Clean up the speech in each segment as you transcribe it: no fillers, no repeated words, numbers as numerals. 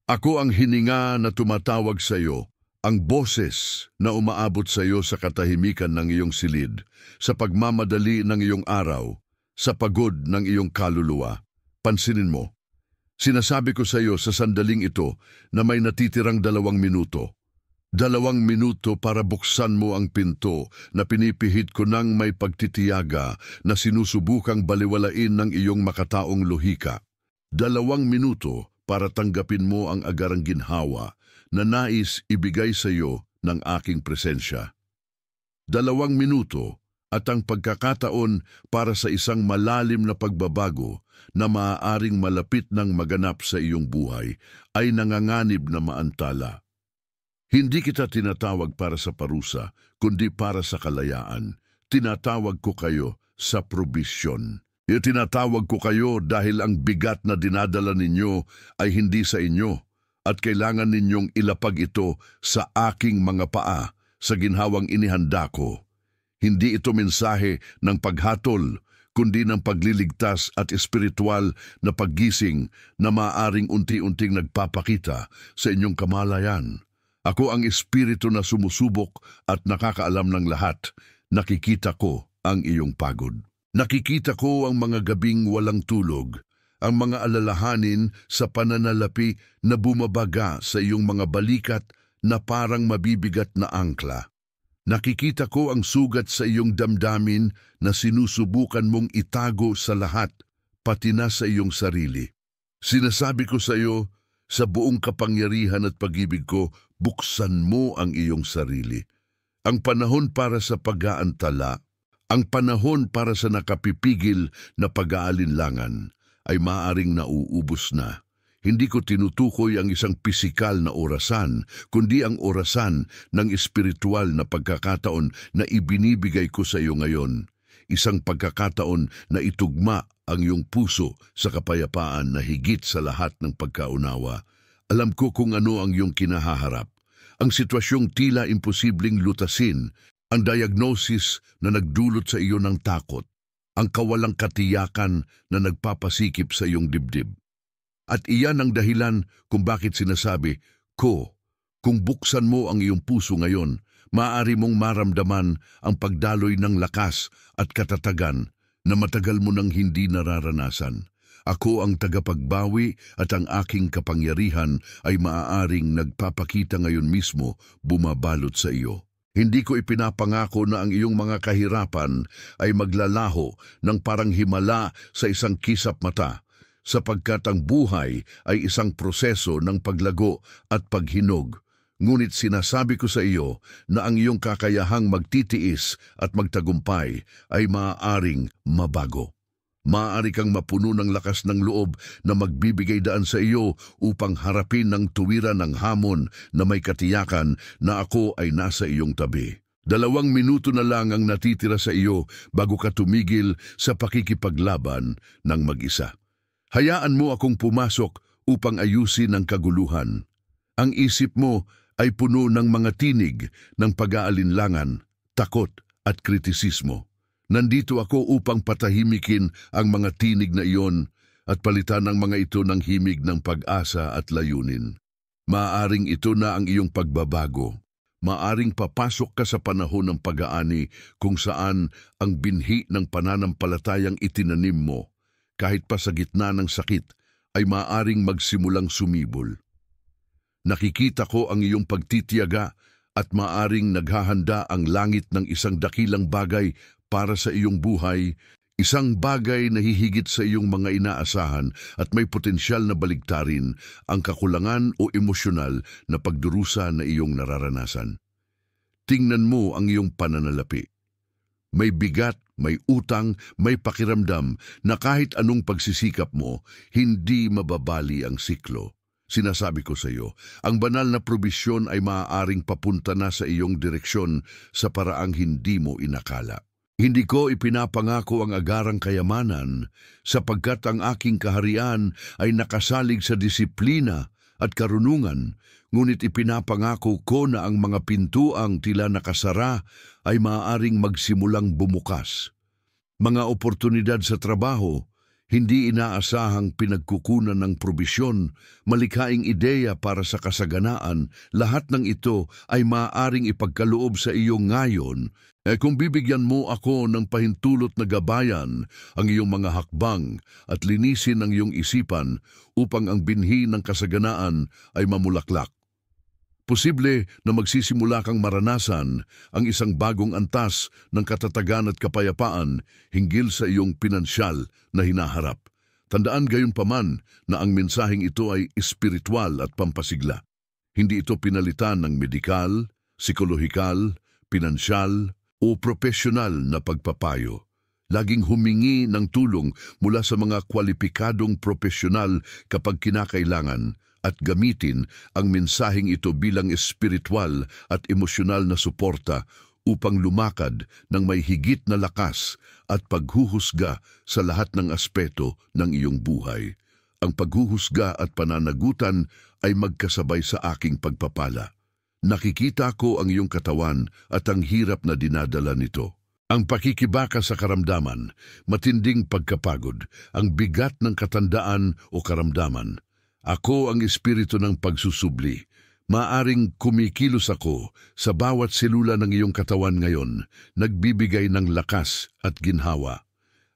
Ako ang hininga na tumatawag sa iyo, ang boses na umaabot sa iyo sa katahimikan ng iyong silid, sa pagmamadali ng iyong araw, sa pagod ng iyong kaluluwa. Pansinin mo, sinasabi ko sa iyo sa sandaling ito na may natitirang 2 minuto. 2 minuto para buksan mo ang pinto na pinipihit ko ng may pagtitiyaga na sinusubukang baliwalain ng iyong makataong lohika. 2 minuto para tanggapin mo ang agarang ginhawa na nais ibigay sa iyo ng aking presensya. 2 minuto at ang pagkakataon para sa isang malalim na pagbabago na maaaring malapit ng maganap sa iyong buhay ay nanganganib na maantala. Hindi kita tinatawag para sa parusa, kundi para sa kalayaan. Tinatawag ko kayo sa probisyon. Tinatawag ko kayo dahil ang bigat na dinadala ninyo ay hindi sa inyo at kailangan ninyong ilapag ito sa aking mga paa sa ginhawang inihanda ko. Hindi ito mensahe ng paghatol, kundi ng pagliligtas at espiritual na paggising na maaaring unti-unting nagpapakita sa inyong kamalayan. Ako ang espiritu na sumusubok at nakakaalam ng lahat. Nakikita ko ang iyong pagod. Nakikita ko ang mga gabing walang tulog, ang mga alalahanin sa pananalapi na bumabaga sa iyong mga balikat na parang mabibigat na angkla. Nakikita ko ang sugat sa iyong damdamin na sinusubukan mong itago sa lahat, pati na sa iyong sarili. Sinasabi ko sa iyo, sa buong kapangyarihan at pag-ibig ko, buksan mo ang iyong sarili. Ang panahon para sa pag-aantala, ang panahon para sa nakapipigil na pag-aalinlangan ay maaaring nauubos na. Hindi ko tinutukoy ang isang pisikal na orasan, kundi ang orasan ng espiritual na pagkakataon na ibinibigay ko sa iyo ngayon. Isang pagkakataon na itugma ang iyong puso sa kapayapaan na higit sa lahat ng pagkaunawa. Alam ko kung ano ang iyong kinahaharap. Ang sitwasyong tila imposibleng lutasin, ang diagnosis na nagdulot sa iyo ng takot, ang kawalang katiyakan na nagpapasikip sa iyong dibdib. At iyan ang dahilan kung bakit sinasabi, kung buksan mo ang iyong puso ngayon, maaari mong maramdaman ang pagdaloy ng lakas at katatagan na matagal mo nang hindi nararanasan. Ako ang tagapagbawi at ang aking kapangyarihan ay maaaring nagpapakita ngayon mismo bumabalot sa iyo. Hindi ko ipinapangako na ang iyong mga kahirapan ay maglalaho ng parang himala sa isang kisap mata, sapagkat ang buhay ay isang proseso ng paglago at paghinog. Ngunit sinasabi ko sa iyo na ang iyong kakayahang magtitiis at magtagumpay ay maaaring mabago. Maaari kang mapuno ng lakas ng loob na magbibigay daan sa iyo upang harapin ng tuwiran ng hamon na may katiyakan na ako ay nasa iyong tabi. 2 minuto na lang ang natitira sa iyo bago ka tumigil sa pakikipaglaban ng mag-isa. Hayaan mo akong pumasok upang ayusin ang kaguluhan. Ang isip mo ay puno ng mga tinig ng pag-aalinlangan, takot at kritisismo. Nandito ako upang patahimikin ang mga tinig na iyon at palitan ang mga ito ng himig ng pag-asa at layunin. Maaring ito na ang iyong pagbabago. Maaring papasok ka sa panahon ng pag-aani kung saan ang binhi ng pananampalatayang itinanim mo, kahit pa sa gitna ng sakit, ay maaring magsimulang sumibol. Nakikita ko ang iyong pagtitiyaga at maaring naghahanda ang langit ng isang dakilang bagay para sa iyong buhay, isang bagay na hihigit sa iyong mga inaasahan at may potensyal na baligtarin ang kakulangan o emosyonal na pagdurusa na iyong nararanasan. Tingnan mo ang iyong pananalapi. May bigat, may utang, may pakiramdam na kahit anong pagsisikap mo, hindi mababali ang siklo. Sinasabi ko sa iyo, ang banal na probisyon ay maaaring papunta na sa iyong direksyon sa paraang hindi mo inakala. Hindi ko ipinapangako ang agarang kayamanan sapagkat ang aking kaharian ay nakasalig sa disiplina at karunungan, ngunit ipinapangako ko na ang mga pintuang tila nakasara ay maaaring magsimulang bumukas. Mga oportunidad sa trabaho, Hindi inaasahang pinagkukunan ng probisyon, malikhaing ideya para sa kasaganaan, lahat ng ito ay maaaring ipagkaloob sa iyo ngayon. Kung bibigyan mo ako ng pahintulot na gabayan ang iyong mga hakbang at linisin ang iyong isipan upang ang binhi ng kasaganaan ay mamulaklak. Posible na magsisimula kang maranasan ang isang bagong antas ng katatagan at kapayapaan hinggil sa iyong pinansyal na hinaharap. Tandaan gayon paman na ang mensaheng ito ay espiritual at pampasigla. Hindi ito pinalitan ng medikal, psikolohikal, pinansyal o profesional na pagpapayo. Laging humingi ng tulong mula sa mga kwalipikadong profesional kapag kinakailangan at gamitin ang mensaheng ito bilang espiritual at emosyonal na suporta upang lumakad ng may higit na lakas at paghuhusga sa lahat ng aspeto ng iyong buhay. Ang paghuhusga at pananagutan ay magkasabay sa aking pagpapala. Nakikita ko ang iyong katawan at ang hirap na dinadala nito. Ang pakikibaka sa karamdaman, matinding pagkapagod, ang bigat ng katandaan o karamdaman. Ako ang espiritu ng pagsusubli. Maaring kumikilos ako sa bawat selula ng iyong katawan ngayon, nagbibigay ng lakas at ginhawa.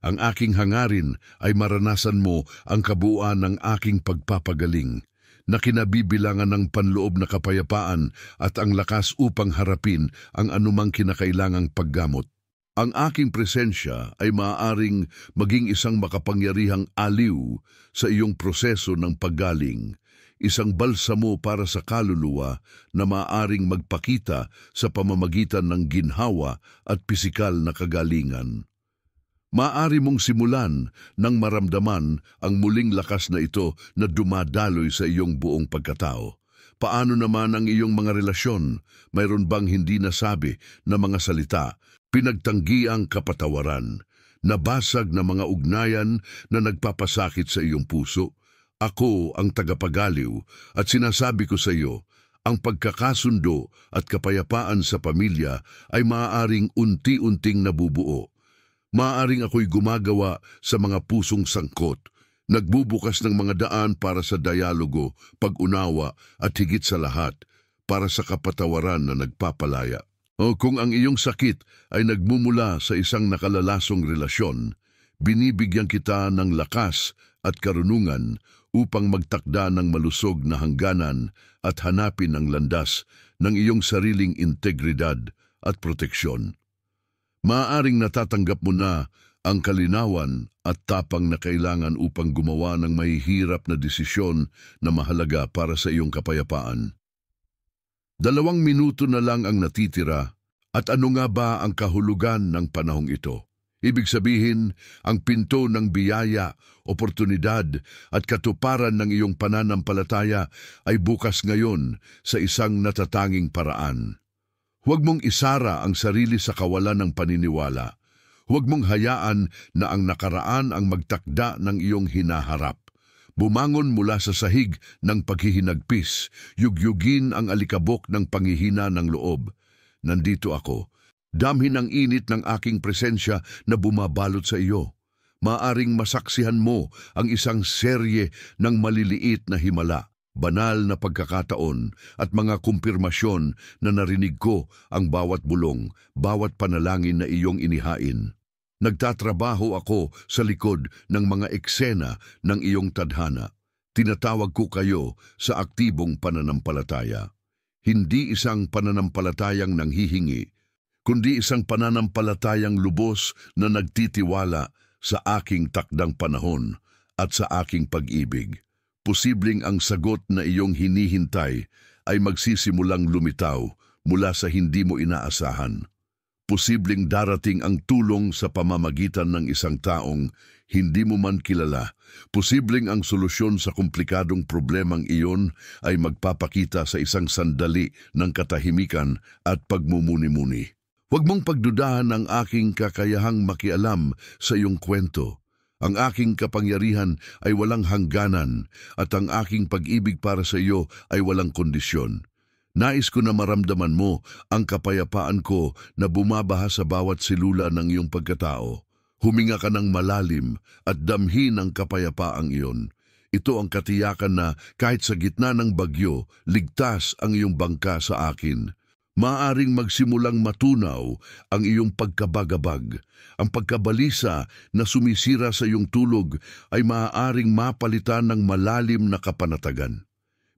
Ang aking hangarin ay maranasan mo ang kabuuan ng aking pagpapagaling, na kinabibilangan ng panloob na kapayapaan at ang lakas upang harapin ang anumang kinakailangang paggamot. Ang aking presensya ay maaaring maging isang makapangyarihang aliw sa iyong proseso ng paggaling, isang balsamo para sa kaluluwa na maaaring magpakita sa pamamagitan ng ginhawa at pisikal na kagalingan. Maaari mong simulan nang maramdaman ang muling lakas na ito na dumadaloy sa iyong buong pagkatao. Paano naman ang iyong mga relasyon? Mayroon bang hindi nasabi na mga salita, pinagtanggiang kapatawaran, nabasag na mga ugnayan na nagpapasakit sa iyong puso? Ako ang tagapagaliw at sinasabi ko sa iyo, ang pagkakasundo at kapayapaan sa pamilya ay maaaring unti-unting nabubuo. Maaaring ako'y gumagawa sa mga pusong sangkot, nagbubukas ng mga daan para sa dialogo, pag-unawa at higit sa lahat, para sa kapatawaran na nagpapalaya. O kung ang iyong sakit ay nagmumula sa isang nakalalasong relasyon, binibigyan kita ng lakas at karunungan upang magtakda ng malusog na hangganan at hanapin ang landas ng iyong sariling integridad at proteksyon. Maaaring natatanggap mo na ang kalinawan at tapang na kailangan upang gumawa ng mahihirap na desisyon na mahalaga para sa iyong kapayapaan. 2 minuto na lang ang natitira, at ano nga ba ang kahulugan ng panahong ito? Ibig sabihin, ang pinto ng biyaya, oportunidad at katuparan ng iyong pananampalataya ay bukas ngayon sa isang natatanging paraan. Huwag mong isara ang sarili sa kawalan ng paniniwala. Huwag mong hayaan na ang nakaraan ang magtakda ng iyong hinaharap. Bumangon mula sa sahig ng paghihinagpis, yugyugin ang alikabok ng panghihina ng loob. Nandito ako. Damhin ang init ng aking presensya na bumabalot sa iyo. Maaring masaksihan mo ang isang serye ng maliliit na himala, banal na pagkakataon at mga kumpirmasyon na narinig ko ang bawat bulong, bawat panalangin na iyong inihain. Nagtatrabaho ako sa likod ng mga eksena ng iyong tadhana. Tinatawag ko kayo sa aktibong pananampalataya. Hindi isang pananampalatayang nanghihingi, kundi isang pananampalatayang lubos na nagtitiwala sa aking takdang panahon at sa aking pag-ibig. Posibleng ang sagot na iyong hinihintay ay magsisimulang lumitaw mula sa hindi mo inaasahan. Posibleng darating ang tulong sa pamamagitan ng isang taong hindi mo man kilala. Posibleng ang solusyon sa komplikadong problemang iyon ay magpapakita sa isang sandali ng katahimikan at pagmumuni-muni. Huwag mong pagdudahan ang aking kakayahang makialam sa iyong kwento. Ang aking kapangyarihan ay walang hangganan at ang aking pag-ibig para sa iyo ay walang kondisyon. Nais ko na maramdaman mo ang kapayapaan ko na bumabaha sa bawat selula ng iyong pagkatao. Huminga ka ng malalim at damhin ang kapayapaang iyon. Ito ang katiyakan na kahit sa gitna ng bagyo, ligtas ang iyong bangka sa akin. Maaring magsimulang matunaw ang iyong pagkabagabag. Ang pagkabalisa na sumisira sa iyong tulog ay maaaring mapalitan ng malalim na kapanatagan.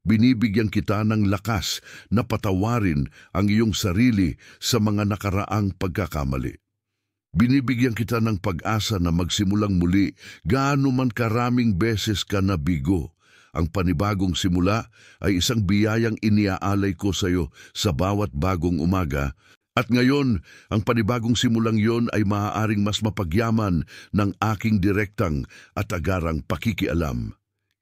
Binibigyan kita ng lakas na patawarin ang iyong sarili sa mga nakaraang pagkakamali. Binibigyan kita ng pag-asa na magsimulang muli gaano man karaming beses ka nabigo. Ang panibagong simula ay isang biyayang iniaalay ko sa iyo sa bawat bagong umaga. At ngayon, ang panibagong simulang yon ay maaaring mas mapagyaman ng aking direktang at agarang pakikialam.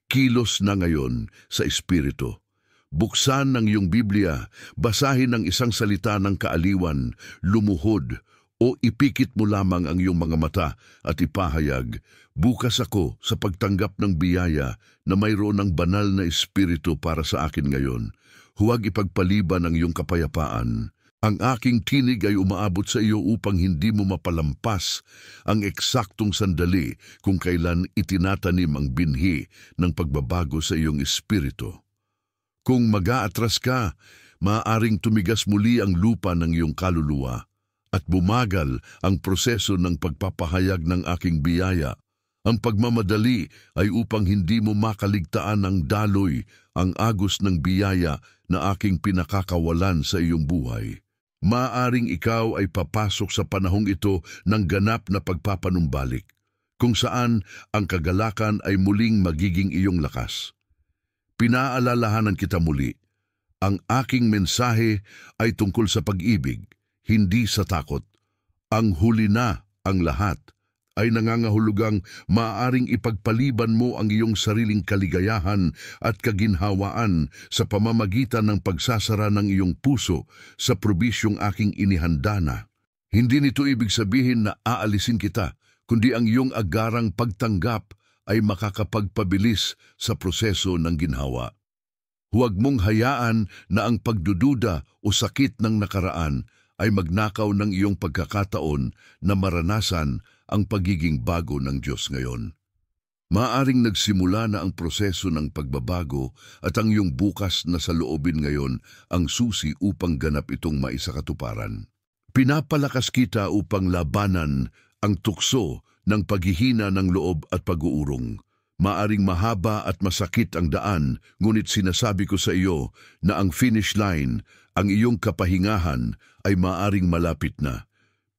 Kilos na ngayon sa Espiritu. Buksan ng iyong Biblia, basahin ang isang salita ng kaaliwan, lumuhod, o ipikit mo lamang ang iyong mga mata at ipahayag, bukas ako sa pagtanggap ng biyaya na mayroon ng banal na Espiritu para sa akin ngayon. Huwag ipagpaliban ang iyong kapayapaan. Ang aking tinig ay umaabot sa iyo upang hindi mo mapalampas ang eksaktong sandali kung kailan itinatanim ang binhi ng pagbabago sa iyong espiritu. Kung mag-aatras ka, maaaring tumigas muli ang lupa ng iyong kaluluwa at bumagal ang proseso ng pagpapahayag ng aking biyaya. Ang pagmamadali ay upang hindi mo makaligtaan ng daloy ang agos ng biyaya na aking pinakakawalan sa iyong buhay. Maaring ikaw ay papasok sa panahong ito ng ganap na pagpapanumbalik, kung saan ang kagalakan ay muling magiging iyong lakas. Pinaalalahanan kita muli, ang aking mensahe ay tungkol sa pag-ibig, hindi sa takot. Ang huli na ang lahat ay nangangahulugang maaaring ipagpaliban mo ang iyong sariling kaligayahan at kaginhawaan sa pamamagitan ng pagsasara ng iyong puso sa probisyong aking inihanda na. Hindi nito ibig sabihin na aalisin kita, kundi ang iyong agarang pagtanggap ay makakapagpabilis sa proseso ng ginhawa. Huwag mong hayaan na ang pagdududa o sakit ng nakaraan ay magnakaw ng iyong pagkakataon na maranasan ang pagiging bago ng Diyos ngayon. Maaring nagsimula na ang proseso ng pagbabago at ang iyong bukas na saloobin ngayon ang susi upang ganap itong maisakatuparan. Pinapalakas kita upang labanan ang tukso ng paghihina ng loob at pag-uurong. Maaring mahaba at masakit ang daan, ngunit sinasabi ko sa iyo na ang finish line, ang iyong kapahingahan, ay maaring malapit na.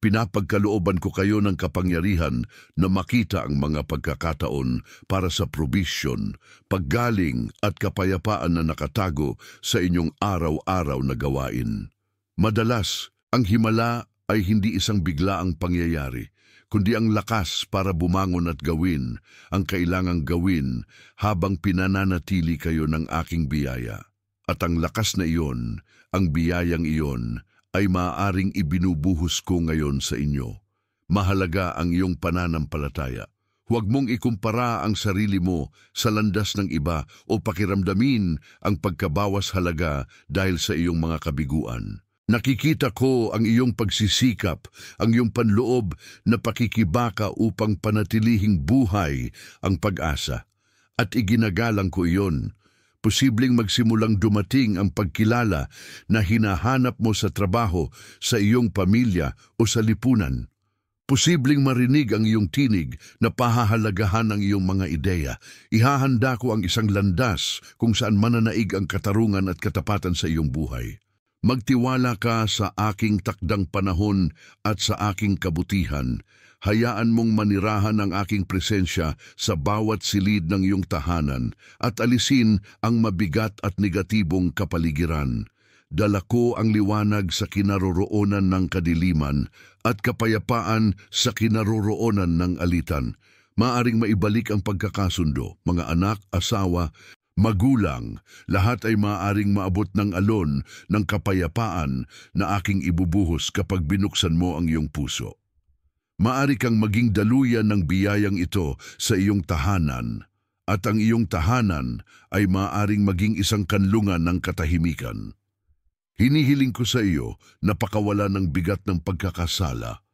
Pinapagkalooban ko kayo ng kapangyarihan na makita ang mga pagkakataon para sa probisyon, paggaling at kapayapaan na nakatago sa inyong araw-araw na gawain. Madalas, ang himala ay hindi isang biglaang pangyayari, kundi ang lakas para bumangon at gawin ang kailangang gawin habang pinananatili kayo ng aking biyaya. At ang lakas na iyon, ang biyayang iyon, ay maaaring ibinubuhos ko ngayon sa inyo. Mahalaga ang iyong pananampalataya. Huwag mong ikumpara ang sarili mo sa landas ng iba o pakiramdamin ang pagkabawas halaga dahil sa iyong mga kabiguan. Nakikita ko ang iyong pagsisikap, ang iyong panloob na pakikibaka upang panatilihing buhay ang pag-asa. At iginagalang ko iyon. Posibleng magsimulang dumating ang pagkilala na hinahanap mo sa trabaho, sa iyong pamilya o sa lipunan. Posibleng marinig ang iyong tinig na pahahalagahan ang iyong mga ideya. Ihahanda ko ang isang landas kung saan mananaig ang katarungan at katapatan sa iyong buhay. Magtiwala ka sa aking takdang panahon at sa aking kabutihan. Hayaan mong manirahan ang aking presensya sa bawat silid ng iyong tahanan at alisin ang mabigat at negatibong kapaligiran. Dala ko ang liwanag sa kinaroroonan ng kadiliman at kapayapaan sa kinaroroonan ng alitan. Maaring maibalik ang pagkakasundo, mga anak, asawa, magulang, lahat ay maaaring maabot ng alon ng kapayapaan na aking ibubuhos kapag binuksan mo ang iyong puso. Maari kang maging daluyan ng biyayang ito sa iyong tahanan, at ang iyong tahanan ay maaaring maging isang kanlungan ng katahimikan. Hinihiling ko sa iyo na pakawalan ng bigat ng pagkakasala.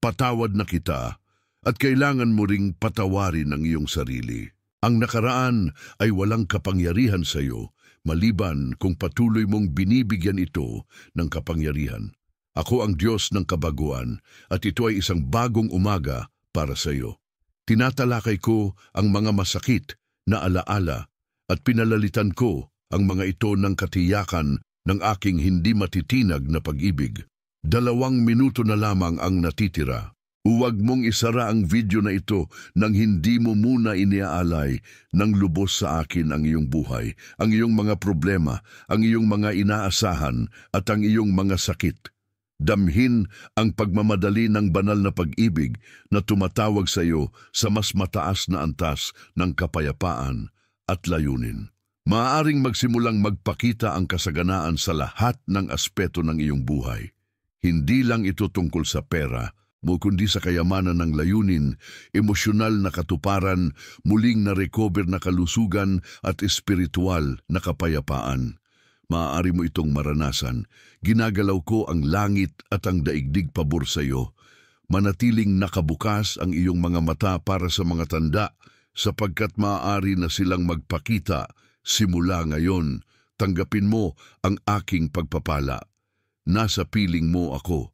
Patawad na kita At kailangan mo ring patawarin ang iyong sarili. Ang nakaraan ay walang kapangyarihan sa iyo, maliban kung patuloy mong binibigyan ito ng kapangyarihan. Ako ang Diyos ng kabaguan at ito ay isang bagong umaga para sa iyo. Tinatalakay ko ang mga masakit na alaala at pinalalitan ko ang mga ito ng katiyakan ng aking hindi matitinag na pag-ibig. 2 minuto na lamang ang natitira. Huwag mong isara ang video na ito nang hindi mo muna iniaalay ng lubos sa akin ang iyong buhay, ang iyong mga problema, ang iyong mga inaasahan at ang iyong mga sakit. Damhin ang pagmamadali ng banal na pag-ibig na tumatawag sa iyo sa mas mataas na antas ng kapayapaan at layunin. Maaaring magsimulang magpakita ang kasaganaan sa lahat ng aspeto ng iyong buhay. Hindi lang ito tungkol sa pera, kundi sa kayamanan ng layunin, emosyonal na katuparan, muling na-recover na kalusugan at espiritual na kapayapaan. Maaari mo itong maranasan. Ginagalaw ko ang langit at ang daigdig pabor sa iyo. Manatiling nakabukas ang iyong mga mata para sa mga tanda, sapagkat maaari na silang magpakita. Simula ngayon, tanggapin mo ang aking pagpapala. Nasa piling mo ako.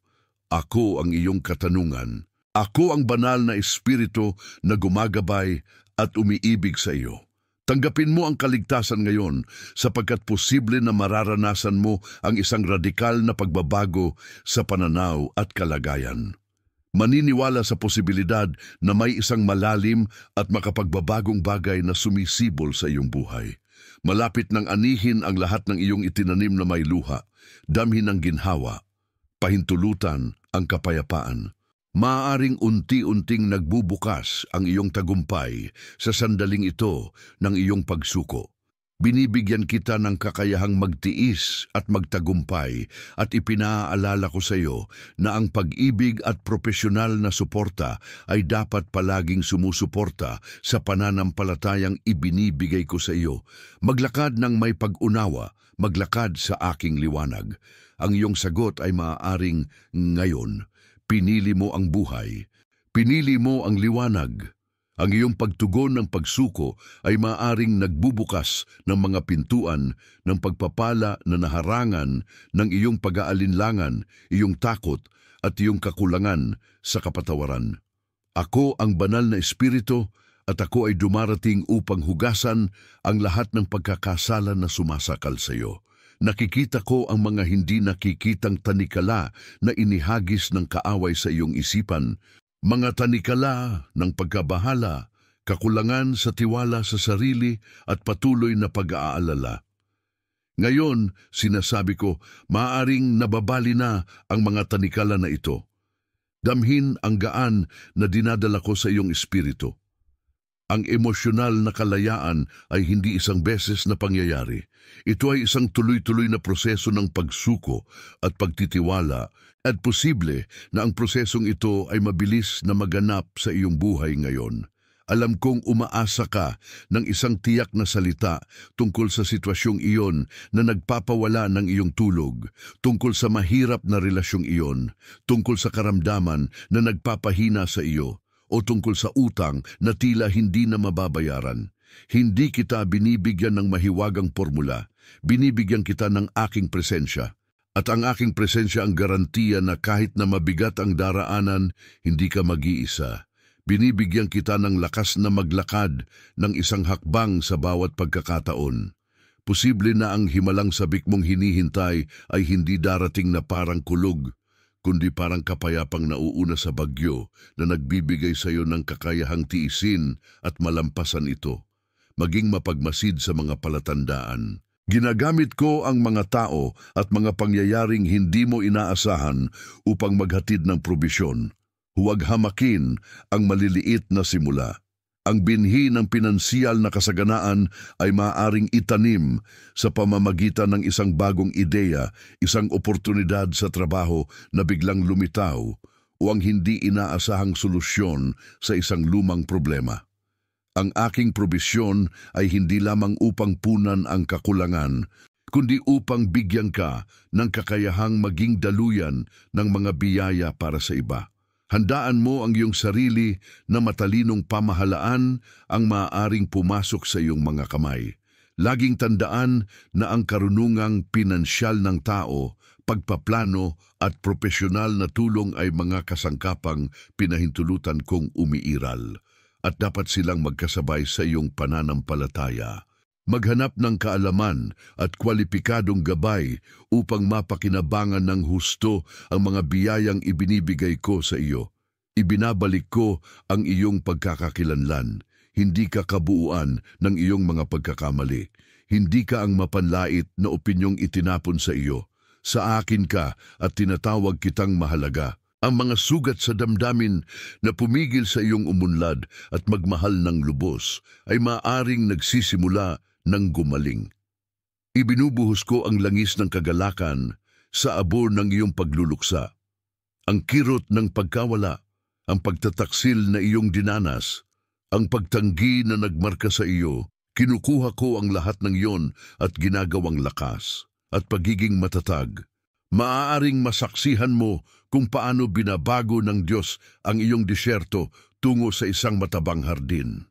Ako ang iyong katanungan. Ako ang banal na espiritu na gumagabay at umiibig sa iyo. Tanggapin mo ang kaligtasan ngayon sapagkat posible na mararanasan mo ang isang radikal na pagbabago sa pananaw at kalagayan. Maniniwala sa posibilidad na may isang malalim at makapagbabagong bagay na sumisibol sa iyong buhay. Malapit nang anihin ang lahat ng iyong itinanim na may luha, damhin ang ginhawa, pahintulutan ang kapayapaan. Maaaring unti-unting nagbubukas ang iyong tagumpay sa sandaling ito ng iyong pagsuko. Binibigyan kita ng kakayahang magtiis at magtagumpay at ipinaalala ko sa iyo na ang pag-ibig at profesional na suporta ay dapat palaging sumusuporta sa pananampalatayang ibinibigay ko sa iyo. Maglakad ng may pag-unawa, maglakad sa aking liwanag. Ang iyong sagot ay maaaring ngayon. Pinili mo ang buhay. Pinili mo ang liwanag. Ang iyong pagtugon ng pagsuko ay maaaring nagbubukas ng mga pintuan ng pagpapala na naharangan ng iyong pag-aalinlangan, iyong takot at iyong kakulangan sa kapatawaran. Ako ang banal na espiritu at ako ay dumarating upang hugasan ang lahat ng pagkakasala na sumasakal sa iyo. Nakikita ko ang mga hindi nakikitang tanikala na inihagis ng kaaway sa iyong isipan, mga tanikala ng pagkabahala, kakulangan sa tiwala sa sarili at patuloy na pag-aalala. Ngayon, sinasabi ko, maaaring nababali na ang mga tanikala na ito. Damhin ang gaan na dinadala ko sa iyong espiritu. Ang emosyonal na kalayaan ay hindi isang beses na pangyayari. Ito ay isang tuloy-tuloy na proseso ng pagsuko at pagtitiwala at posible na ang prosesong ito ay mabilis na maganap sa iyong buhay ngayon. Alam kong umaasa ka ng isang tiyak na salita tungkol sa sitwasyong iyon na nagpapawala ng iyong tulog, tungkol sa mahirap na relasyong iyon, tungkol sa karamdaman na nagpapahina sa iyo, o tungkol sa utang na tila hindi na mababayaran. Hindi kita binibigyan ng mahiwagang formula. Binibigyan kita ng aking presensya. At ang aking presensya ang garantiya na kahit na mabigat ang daraanan, hindi ka mag-iisa. Binibigyan kita ng lakas na maglakad ng isang hakbang sa bawat pagkakataon. Posible na ang himalang sabik mong hinihintay ay hindi darating na parang kulog, kundi parang kapayapang nauuna sa bagyo na nagbibigay sa iyo ng kakayahang tiisin at malampasan ito, maging mapagmasid sa mga palatandaan. Ginagamit ko ang mga tao at mga pangyayaring hindi mo inaasahan upang maghatid ng probisyon. Huwag hamakin ang maliliit na simula. Ang binhi ng pinansiyal na kasaganaan ay maaaring itanim sa pamamagitan ng isang bagong ideya, isang oportunidad sa trabaho na biglang lumitaw, o ang hindi inaasahang solusyon sa isang lumang problema. Ang aking probisyon ay hindi lamang upang punan ang kakulangan, kundi upang bigyan ka ng kakayahang maging daluyan ng mga biyaya para sa iba. Handaan mo ang iyong sarili na matalinong pamahalaan ang maaaring pumasok sa iyong mga kamay. Laging tandaan na ang karunungang pinansyal ng tao, pagpaplano at profesional na tulong ay mga kasangkapang pinahintulutan kong umiiral at dapat silang magkasabay sa iyong pananampalataya. Maghanap ng kaalaman at kwalipikadong gabay upang mapakinabangan ng husto ang mga biyayang ibinibigay ko sa iyo. Ibinabalik ko ang iyong pagkakakilanlan, hindi ka kabuuan ng iyong mga pagkakamali. Hindi ka ang mapanlait na opinyong itinapon sa iyo. Sa akin ka at tinatawag kitang mahalaga. Ang mga sugat sa damdamin na pumigil sa iyong umunlad at magmahal ng lubos ay maaring nagsisimula ng gumaling. Ibinubuhos ko ang langis ng kagalakan sa abor ng iyong pagluluksa. Ang kirot ng pagkawala, ang pagtataksil na iyong dinanas, ang pagtanggi na nagmarka sa iyo, kinukuha ko ang lahat ng iyon at ginagawang lakas at pagiging matatag. Maaaring masaksihan mo kung paano binabago ng Diyos ang iyong disyerto tungo sa isang matabang hardin.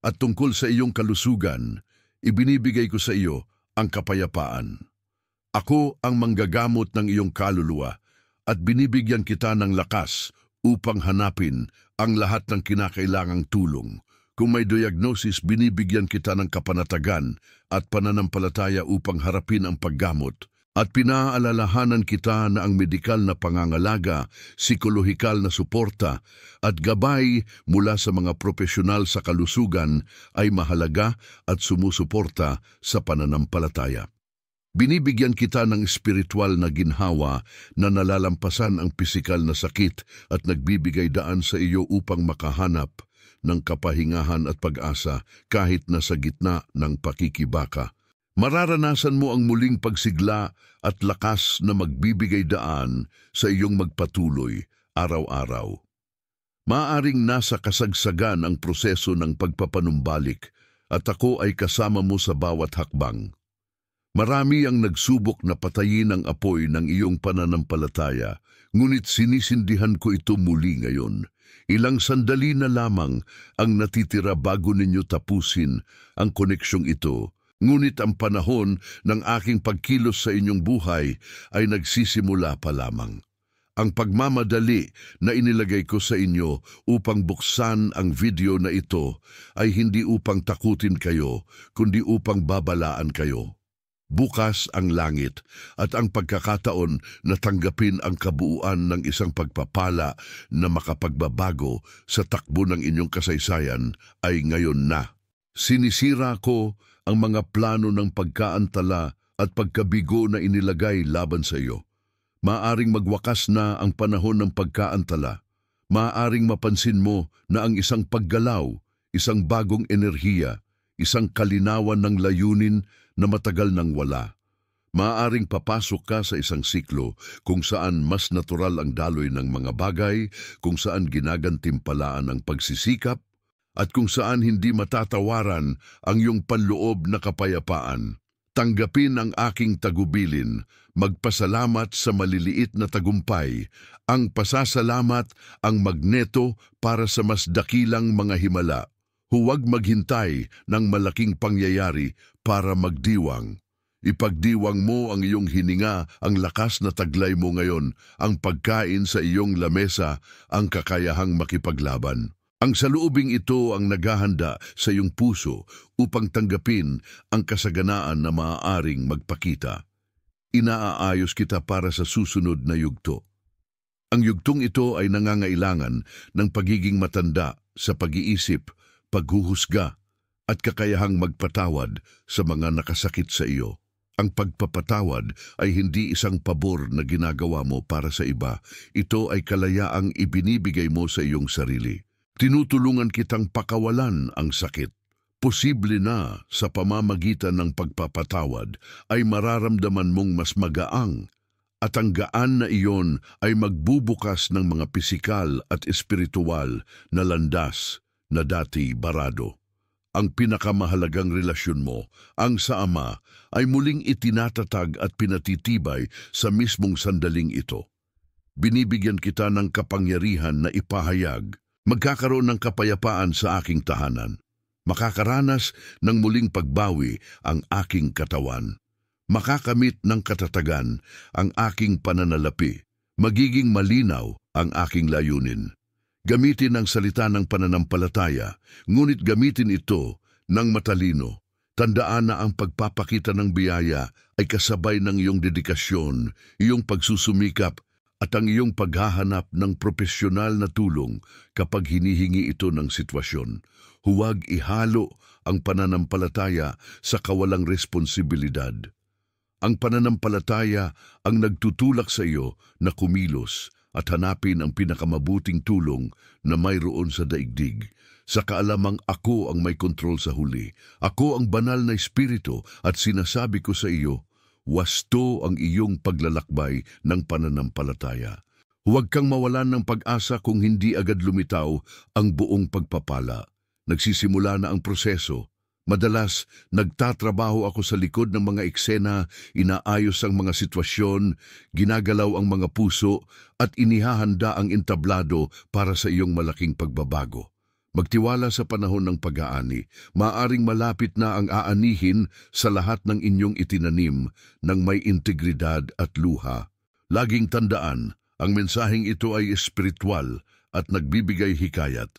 At tungkol sa iyong kalusugan, ibinibigay ko sa iyo ang kapayapaan. Ako ang manggagamot ng iyong kaluluwa at binibigyan kita ng lakas upang hanapin ang lahat ng kinakailangang tulong. Kung may diagnosis, binibigyan kita ng kapanatagan at pananampalataya upang harapin ang paggamot. At pinaalalahanan kita na ang medikal na pangangalaga, psikolohikal na suporta at gabay mula sa mga profesional sa kalusugan ay mahalaga at sumusuporta sa pananampalataya. Binibigyan kita ng espiritual na ginhawa na nalalampasan ang pisikal na sakit at nagbibigay daan sa iyo upang makahanap ng kapahingahan at pag-asa kahit na sa gitna ng pakikibaka. Mararanasan mo ang muling pagsigla at lakas na magbibigay daan sa iyong magpatuloy araw-araw. Maaring nasa kasagsagan ang proseso ng pagpapanumbalik at ako ay kasama mo sa bawat hakbang. Marami ang nagsubok na patayin ang apoy ng iyong pananampalataya, ngunit sinisindihan ko ito muli ngayon. Ilang sandali na lamang ang natitira bago ninyo tapusin ang koneksyong ito. Ngunit ang panahon ng aking pagkilos sa inyong buhay ay nagsisimula pa lamang. Ang pagmamadali na inilagay ko sa inyo upang buksan ang video na ito ay hindi upang takutin kayo, kundi upang babalaan kayo. Bukas ang langit at ang pagkakataon na tanggapin ang kabuuan ng isang pagpapala na makapagbabago sa takbo ng inyong kasaysayan ay ngayon na. Sinisira ko ang mga plano ng pagkaantala at pagkabigo na inilagay laban sa iyo. Maaring magwakas na ang panahon ng pagkaantala. Maaring mapansin mo na ang isang paggalaw, isang bagong enerhiya, isang kalinawan ng layunin na matagal nang wala. Maaring papasok ka sa isang siklo kung saan mas natural ang daloy ng mga bagay, kung saan ginagantimpalaan ang pagsisikap, at kung saan hindi matatawaran ang iyong panloob na kapayapaan. Tanggapin ang aking tagubilin, magpasalamat sa maliliit na tagumpay. Ang pasasalamat ang magneto para sa mas dakilang mga himala. Huwag maghintay ng malaking pangyayari para magdiwang. Ipagdiwang mo ang iyong hininga, ang lakas na taglay mo ngayon, ang pagkain sa iyong lamesa, ang kakayahang makipaglaban. Ang saloobing ito ang naghahanda sa iyong puso upang tanggapin ang kasaganaan na maaaring magpakita. Inaaayos kita para sa susunod na yugto. Ang yugtong ito ay nangangailangan ng pagiging matanda sa pag-iisip, paghuhusga, at kakayahang magpatawad sa mga nakasakit sa iyo. Ang pagpapatawad ay hindi isang pabor na ginagawa mo para sa iba. Ito ay kalayaang ibinibigay mo sa iyong sarili. Tinutulungan kitang pakawalan ang sakit. Posible na sa pamamagitan ng pagpapatawad ay mararamdaman mong mas magaang at ang gaan na iyon ay magbubukas ng mga pisikal at espiritual na landas na dati barado. Ang pinakamahalagang relasyon mo, ang sa Ama, ay muling itinatatag at pinatitibay sa mismong sandaling ito. Binibigyan kita ng kapangyarihan na ipahayag. Magkakaroon ng kapayapaan sa aking tahanan. Makakaranas ng muling pagbawi ang aking katawan. Makakamit ng katatagan ang aking pananalapi. Magiging malinaw ang aking layunin. Gamitin ang salita ng pananampalataya, ngunit gamitin ito ng matalino. Tandaan na ang pagpapakita ng biyaya ay kasabay ng iyong dedikasyon, iyong pagsusumikap at ang iyong paghahanap ng profesional na tulong kapag hinihingi ito ng sitwasyon. Huwag ihalo ang pananampalataya sa kawalang responsibilidad. Ang pananampalataya ang nagtutulak sa iyo na kumilos at hanapin ang pinakamabuting tulong na mayroon sa daigdig. Sa kaalamang ako ang may kontrol sa huli. Ako ang banal na espiritu at sinasabi ko sa iyo, wasto ang iyong paglalakbay ng pananampalataya. Huwag kang mawalan ng pag-asa kung hindi agad lumitaw ang buong pagpapala. Nagsisimula na ang proseso. Madalas, nagtatrabaho ako sa likod ng mga eksena, inaayos ang mga sitwasyon, ginagalaw ang mga puso, at inihahanda ang entablado para sa iyong malaking pagbabago. Magtiwala sa panahon ng pag-aani. Maaring malapit na ang aanihin sa lahat ng inyong itinanim ng may integridad at luha. Laging tandaan, ang mensaheng ito ay espiritual at nagbibigay hikayat.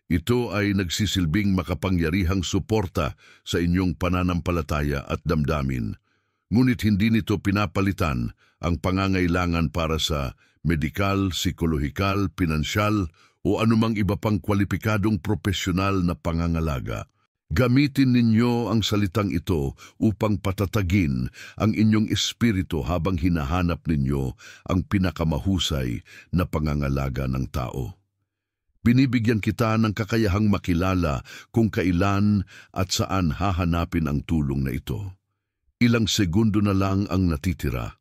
Ito ay nagsisilbing makapangyarihang suporta sa inyong pananampalataya at damdamin. Ngunit hindi nito pinapalitan ang pangangailangan para sa medikal, psikolohikal, pinansyal o anumang iba pang kwalipikadong profesional na pangangalaga. Gamitin ninyo ang salitang ito upang patatagin ang inyong espiritu habang hinahanap ninyo ang pinakamahusay na pangangalaga ng tao. Binibigyan kita ng kakayahang makilala kung kailan at saan hahanapin ang tulong na ito. Ilang segundo na lang ang natitira.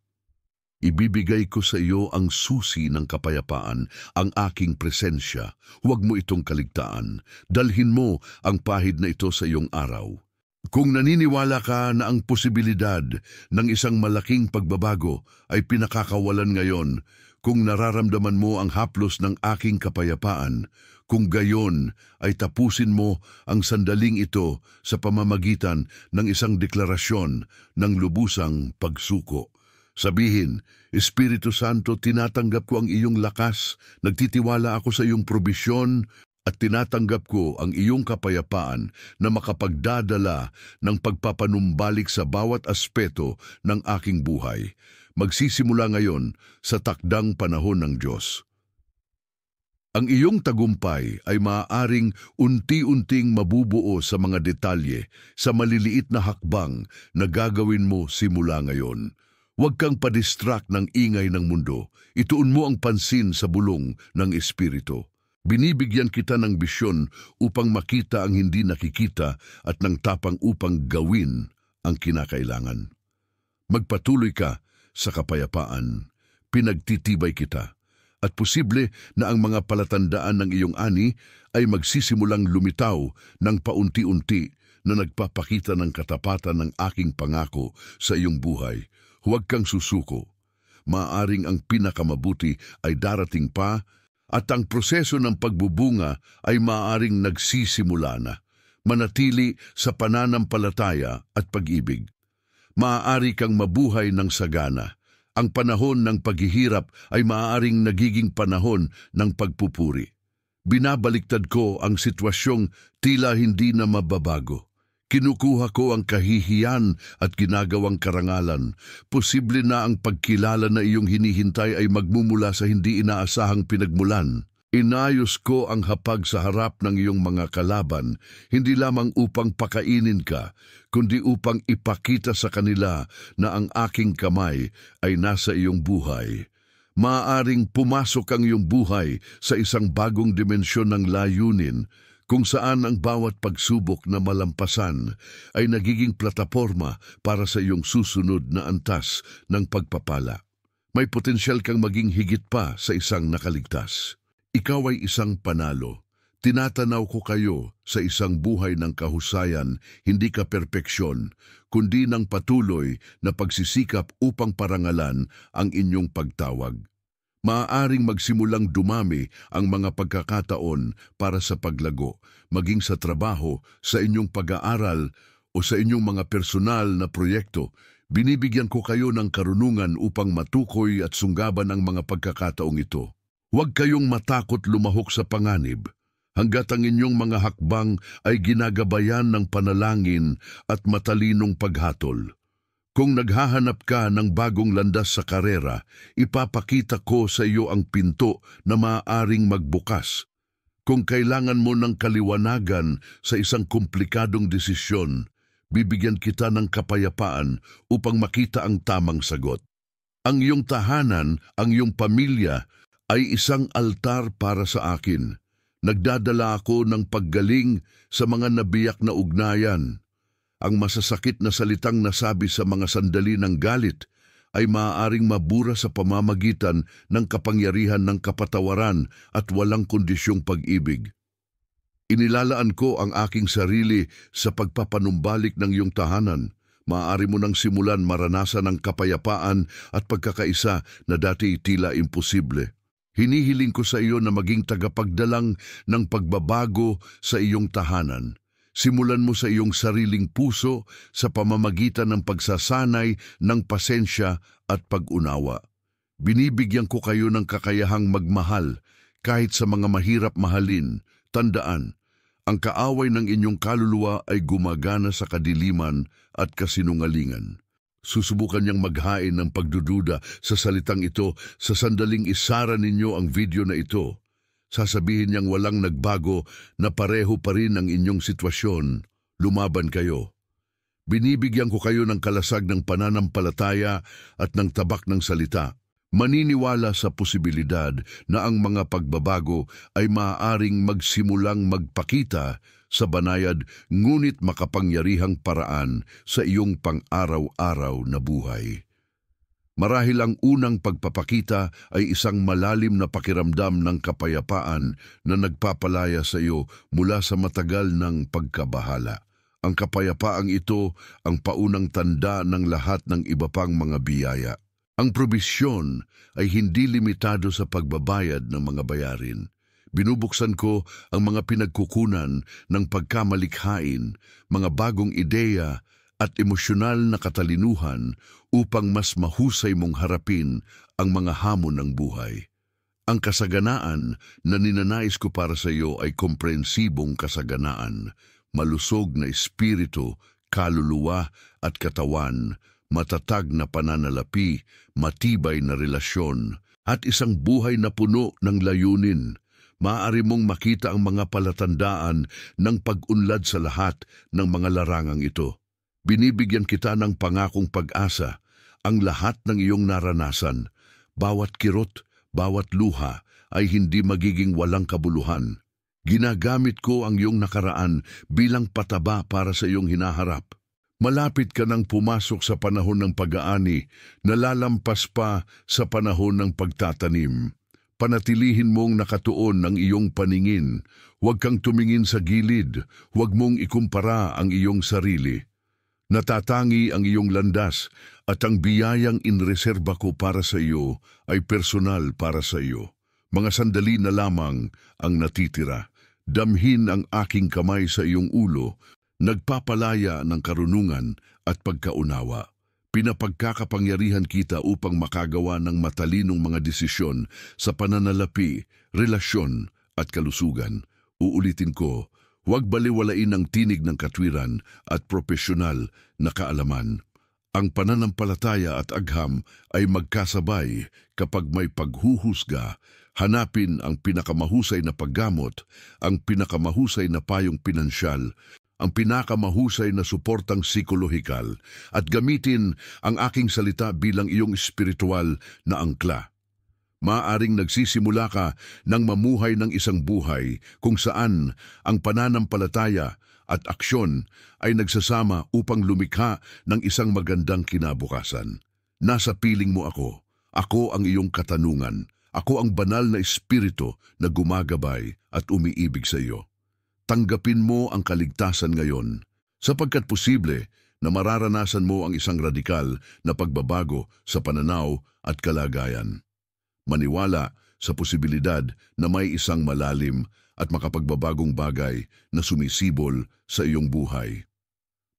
Ibibigay ko sa iyo ang susi ng kapayapaan, ang aking presensya. Huwag mo itong kaligtaan. Dalhin mo ang pahid na ito sa iyong araw. Kung naniniwala ka na ang posibilidad ng isang malaking pagbabago ay pinakakawalan ngayon, kung nararamdaman mo ang haplos ng aking kapayapaan, kung gayon ay tapusin mo ang sandaling ito sa pamamagitan ng isang deklarasyon ng lubusang pagsuko. Sabihin, Espiritu Santo, tinatanggap ko ang iyong lakas, nagtitiwala ako sa iyong probisyon, at tinatanggap ko ang iyong kapayapaan na makapagdadala ng pagpapanumbalik sa bawat aspeto ng aking buhay. Magsisimula ngayon sa takdang panahon ng Diyos. Ang iyong tagumpay ay maaaring unti-unting mabubuo sa mga detalye, sa maliliit na hakbang na gagawin mo simula ngayon. Huwag kang padistract ng ingay ng mundo. Ituon mo ang pansin sa bulong ng Espiritu. Binibigyan kita ng bisyon upang makita ang hindi nakikita at ng tapang upang gawin ang kinakailangan. Magpatuloy ka sa kapayapaan, pinagtitibay kita, at posible na ang mga palatandaan ng iyong ani ay magsisimulang lumitaw ng paunti-unti na nagpapakita ng katapatan ng aking pangako sa iyong buhay. Huwag kang susuko. Maaring ang pinakamabuti ay darating pa at ang proseso ng pagbubunga ay maaring nagsisimula na. Manatili sa pananampalataya at pag-ibig. Maaari kang mabuhay ng sagana. Ang panahon ng paghihirap ay maaaring nagiging panahon ng pagpupuri. Binabaliktad ko ang sitwasyong tila hindi na mababago. Kinukuha ko ang kahihiyan at ginagawang karangalan. Posible na ang pagkilala na iyong hinihintay ay magmumula sa hindi inaasahang pinagmulan. Inayos ko ang hapag sa harap ng iyong mga kalaban, hindi lamang upang pakainin ka, kundi upang ipakita sa kanila na ang aking kamay ay nasa iyong buhay. Maaaring pumasok ang iyong buhay sa isang bagong dimensyon ng layunin, kung saan ang bawat pagsubok na malampasan ay nagiging plataporma para sa iyong susunod na antas ng pagpapala. May potensyal kang maging higit pa sa isang nakaligtas. Ikaw ay isang panalo. Tinatanaw ko kayo sa isang buhay ng kahusayan, hindi ka perpeksyon, kundi ng patuloy na pagsisikap upang parangalan ang inyong pagtawag. Maaaring magsimulang dumami ang mga pagkakataon para sa paglago, maging sa trabaho, sa inyong pag-aaral o sa inyong mga personal na proyekto. Binibigyan ko kayo ng karunungan upang matukoy at sunggaban ang mga pagkakataong ito. Huwag kayong matakot lumahok sa panganib, hanggat ang inyong mga hakbang ay ginagabayan ng panalangin at matalinong paghatol. Kung naghahanap ka ng bagong landas sa karera, ipapakita ko sa iyo ang pinto na maaaring magbukas. Kung kailangan mo ng kaliwanagan sa isang komplikadong desisyon, bibigyan kita ng kapayapaan upang makita ang tamang sagot. Ang iyong tahanan, ang iyong pamilya, ay isang altar para sa akin. Nagdadala ako ng paggaling sa mga nabiyak na ugnayan. Ang masasakit na salitang nasabi sa mga sandali ng galit ay maaaring mabura sa pamamagitan ng kapangyarihan ng kapatawaran at walang kondisyong pag-ibig. Inilalaan ko ang aking sarili sa pagpapanumbalik ng iyong tahanan. Maaari mo nang simulan maranasan ang kapayapaan at pagkakaisa na dati tila imposible. Hinihiling ko sa iyo na maging tagapagdalang ng pagbabago sa iyong tahanan. Simulan mo sa iyong sariling puso sa pamamagitan ng pagsasanay ng pasensya at pag-unawa. Binibigyan ko kayo ng kakayahang magmahal kahit sa mga mahirap mahalin. Tandaan, ang kaaway ng inyong kaluluwa ay gumagana sa kadiliman at kasinungalingan. Susubukan niyang maghain ng pagdududa sa salitang ito sa sandaling isara ninyo ang video na ito. Sasabihin niyang walang nagbago na pareho pa rin ang inyong sitwasyon. Lumaban kayo. Binibigyan ko kayo ng kalasag ng pananampalataya at ng tabak ng salita. Maniniwala sa posibilidad na ang mga pagbabago ay maaaring magsimulang magpakita sa banayad ngunit makapangyarihang paraan sa iyong pang-araw-araw na buhay. Marahil ang unang pagpapakita ay isang malalim na pakiramdam ng kapayapaan na nagpapalaya sa iyo mula sa matagal ng pagkabahala. Ang kapayapaang ito ang paunang tanda ng lahat ng iba pang mga biyaya. Ang probisyon ay hindi limitado sa pagbabayad ng mga bayarin. Binubuksan ko ang mga pinagkukunan ng pagkamalikhain, mga bagong ideya at emosyonal na katalinuhan upang mas mahusay mong harapin ang mga hamon ng buhay. Ang kasaganaan na ninanais ko para sa iyo ay komprehensibong kasaganaan, malusog na espiritu, kaluluwa at katawan, matatag na pananalapi, matibay na relasyon, at isang buhay na puno ng layunin. Maaari mong makita ang mga palatandaan ng pag-unlad sa lahat ng mga larangang ito. Binibigyan kita ng pangakong pag-asa, ang lahat ng iyong naranasan, bawat kirot, bawat luha ay hindi magiging walang kabuluhan. Ginagamit ko ang iyong nakaraan bilang pataba para sa iyong hinaharap. Malapit ka nang pumasok sa panahon ng pag-aani, nalalampas pa sa panahon ng pagtatanim. Panatilihin mong nakatuon ang iyong paningin. Huwag kang tumingin sa gilid, huwag mong ikumpara ang iyong sarili. Natatangi ang iyong landas at ang biyayang inreserba ko para sa iyo ay personal para sa iyo. Mga sandali na lamang ang natitira. Damhin ang aking kamay sa iyong ulo, nagpapalaya ng karunungan at pagkaunawa. Pinapagkakapangyarihan kita upang makagawa ng matalinong mga desisyon sa pananalapi, relasyon at kalusugan. Uulitin ko, huwag baliwalain ang tinig ng katwiran at profesional na kaalaman. Ang pananampalataya at agham ay magkasabay kapag may paghuhusga. Hanapin ang pinakamahusay na paggamot, ang pinakamahusay na payong pinansyal, ang pinakamahusay na suportang psikolohikal, at gamitin ang aking salita bilang iyong espiritual na angkla. Maaaring nagsisimula ka ng mamuhay ng isang buhay kung saan ang pananampalataya at aksyon ay nagsasama upang lumikha ng isang magandang kinabukasan. Nasa piling mo ako. Ako ang iyong katanungan. Ako ang banal na espiritu na gumagabay at umiibig sa iyo. Tanggapin mo ang kaligtasan ngayon, sapagkat posible na mararanasan mo ang isang radikal na pagbabago sa pananaw at kalagayan. Maniwala sa posibilidad na may isang malalim at makapagbabagong bagay na sumisibol sa iyong buhay.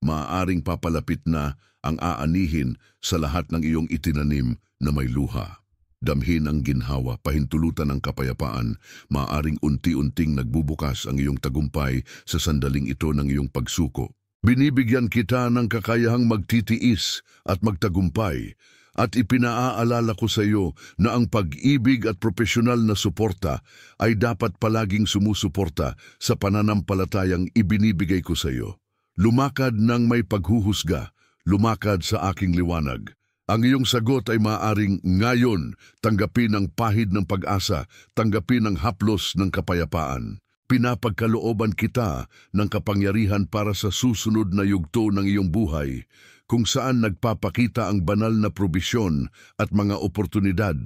Maaaring papalapit na ang aanihin sa lahat ng iyong itinanim na may luha. Damhin ang ginhawa, pahintulutan ng kapayapaan, maaaring unti-unting nagbubukas ang iyong tagumpay sa sandaling ito ng iyong pagsuko. Binibigyan kita ng kakayahang magtitiis at magtagumpay, at ipinaaalala ko sa iyo na ang pag-ibig at profesional na suporta ay dapat palaging sumusuporta sa pananampalatayang ibinibigay ko sa iyo. Lumakad ng may paghuhusga, lumakad sa aking liwanag. Ang iyong sagot ay maaaring ngayon tanggapin ang pahid ng pag-asa, tanggapin ang haplos ng kapayapaan. Pinapagkalooban kita ng kapangyarihan para sa susunod na yugto ng iyong buhay, kung saan nagpapakita ang banal na probisyon at mga oportunidad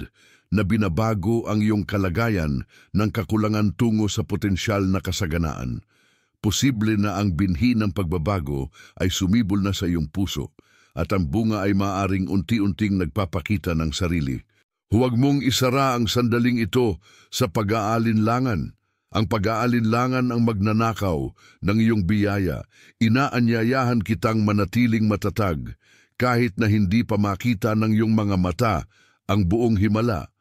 na binabago ang iyong kalagayan ng kakulangan tungo sa potensyal na kasaganaan. Posible na ang binhi ng pagbabago ay sumibol na sa iyong puso, at ang bunga ay maaaring unti-unting nagpapakita ng sarili. Huwag mong isara ang sandaling ito sa pag-aalinlangan. Ang pag-aalinlangan ang magnanakaw ng iyong biyaya. Inaanyayahan kitang manatiling matatag kahit na hindi pa makita ng iyong mga mata ang buong himala.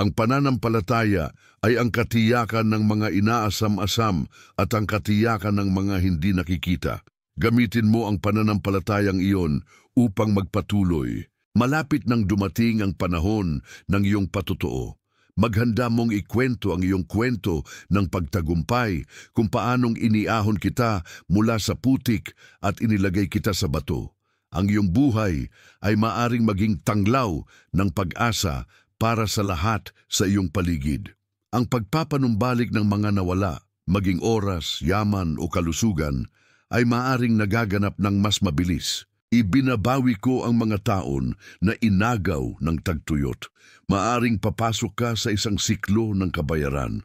Ang pananampalataya ay ang katiyakan ng mga inaasam-asam at ang katiyakan ng mga hindi nakikita. Gamitin mo ang pananampalatayang iyon upang magpatuloy. Malapit nang dumating ang panahon ng iyong patotoo. Maghanda mong ikwento ang iyong kwento ng pagtagumpay, kung paanong iniahon kita mula sa putik at inilagay kita sa bato. Ang iyong buhay ay maaring maging tanglaw ng pag-asa para sa lahat sa iyong paligid. Ang pagpapanumbalik ng mga nawala, maging oras, yaman o kalusugan, ay maaring nagaganap ng mas mabilis. Ibinabawi ko ang mga taon na inagaw ng tagtuyot. Maaring papasok ka sa isang siklo ng kabayaran.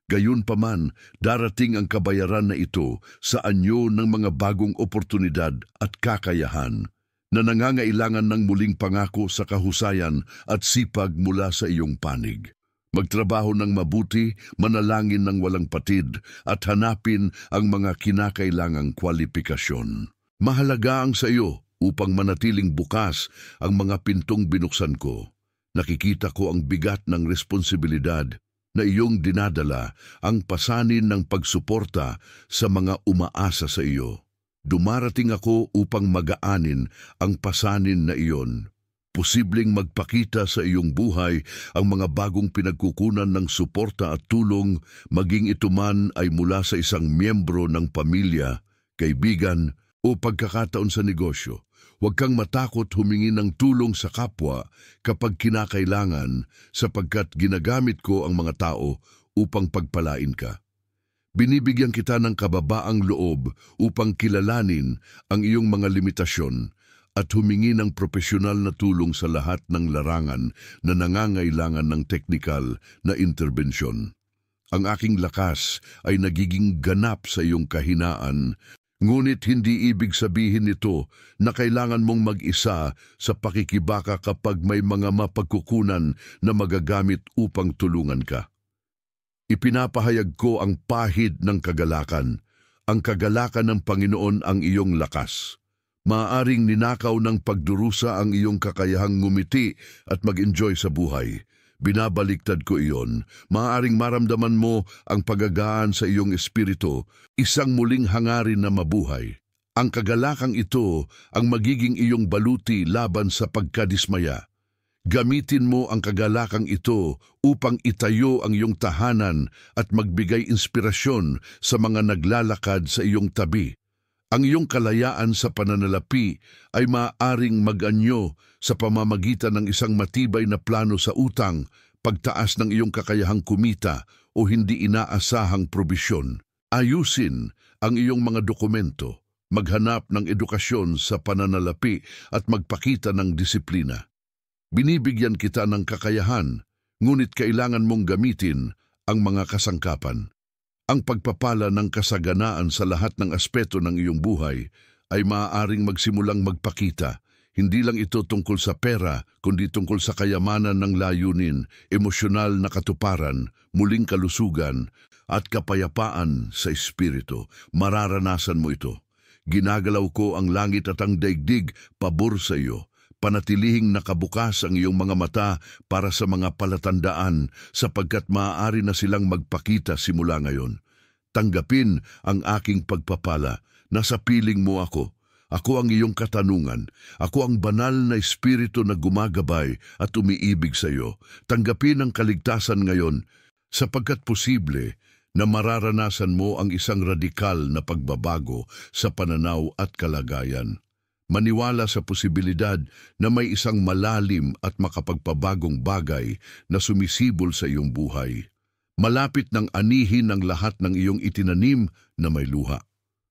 Gayunpaman, darating ang kabayaran na ito sa anyo ng mga bagong oportunidad at kakayahan na nangangailangan ng muling pangako sa kahusayan at sipag mula sa iyong panig. Magtrabaho ng mabuti, manalangin ng walang patid, at hanapin ang mga kinakailangang kwalipikasyon. Mahalaga ang sa iyo upang manatiling bukas ang mga pintong binuksan ko. Nakikita ko ang bigat ng responsibilidad na iyong dinadala, ang pasanin ng pagsuporta sa mga umaasa sa iyo. Dumarating ako upang magaanin ang pasanin na iyon. Posibleng magpakita sa iyong buhay ang mga bagong pinagkukunan ng suporta at tulong, maging ito man ay mula sa isang miyembro ng pamilya, kaibigan o pagkakataon sa negosyo. Huwag kang matakot humingi ng tulong sa kapwa kapag kinakailangan, sapagkat ginagamit ko ang mga tao upang pagpalain ka. Binibigyan kita ng kababaang loob upang kilalanin ang iyong mga limitasyon at humingi ng propesyonal na tulong sa lahat ng larangan na nangangailangan ng teknikal na interbensyon. Ang aking lakas ay nagiging ganap sa iyong kahinaan, ngunit hindi ibig sabihin nito na kailangan mong mag-isa sa pakikibaka kapag may mga mapagkukunan na magagamit upang tulungan ka. Ipinapahayag ko ang pahid ng kagalakan. Ang kagalakan ng Panginoon ang iyong lakas. Maaaring ninakaw ng pagdurusa ang iyong kakayahang ngumiti at mag-enjoy sa buhay. Binabaliktad ko iyon. Maaaring maramdaman mo ang pagagaan sa iyong espiritu, isang muling hangarin na mabuhay. Ang kagalakang ito ang magiging iyong baluti laban sa pagkadismaya. Gamitin mo ang kagalakang ito upang itayo ang iyong tahanan at magbigay inspirasyon sa mga naglalakad sa iyong tabi. Ang iyong kalayaan sa pananalapi ay maaaring mag-anyo sa pamamagitan ng isang matibay na plano sa utang, pagtaas ng iyong kakayahang kumita o hindi inaasahang probisyon. Ayusin ang iyong mga dokumento, maghanap ng edukasyon sa pananalapi at magpakita ng disiplina. Binibigyan kita ng kakayahan, ngunit kailangan mong gamitin ang mga kasangkapan. Ang pagpapala ng kasaganaan sa lahat ng aspeto ng iyong buhay ay maaaring magsimulang magpakita, Hindi lang ito tungkol sa pera, kundi tungkol sa kayamanan ng layunin, emosyonal na katuparan, muling kalusugan, at kapayapaan sa espiritu. Mararanasan mo ito. Ginagalaw ko ang langit at ang daigdig pabor sa iyo. Panatilihing nakabukas ang iyong mga mata para sa mga palatandaan sapagkat maaari na silang magpakita simula ngayon. Tanggapin ang aking pagpapala. Nasa piling mo ako. Ako ang iyong katanungan. Ako ang banal na espiritu na gumagabay at umiibig sa iyo. Tanggapin ang kaligtasan ngayon sapagkat posible na mararanasan mo ang isang radikal na pagbabago sa pananaw at kalagayan. Maniwala sa posibilidad na may isang malalim at makapagpabagong bagay na sumisibol sa iyong buhay. Malapit ng anihin ang lahat ng iyong itinanim na may luha.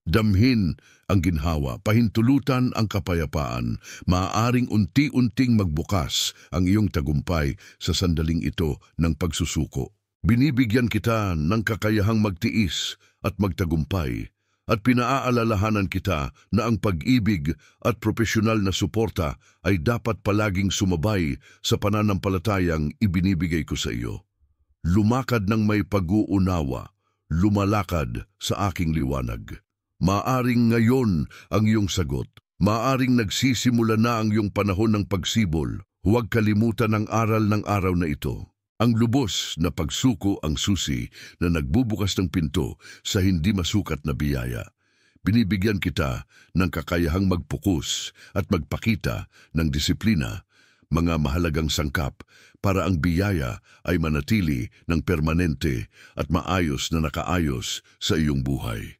Damhin ang ginhawa, pahintulutan ang kapayapaan, maaaring unti-unting magbukas ang iyong tagumpay sa sandaling ito ng pagsusuko. Binibigyan kita ng kakayahang magtiis at magtagumpay at pinaaalalahanan kita na ang pag-ibig at profesional na suporta ay dapat palaging sumabay sa pananampalatayang ibinibigay ko sa iyo. Lumakad ng may pag-uunawa, lumalakad sa aking liwanag. Maaring ngayon ang iyong sagot. Maaring nagsisimula na ang iyong panahon ng pagsibol. Huwag kalimutan ang aral ng araw na ito. Ang lubos na pagsuko ang susi na nagbubukas ng pinto sa hindi masukat na biyaya. Binibigyan kita ng kakayahang magpukus at magpakita ng disiplina, mga mahalagang sangkap para ang biyaya ay manatili ng permanente at maayos na nakaayos sa iyong buhay.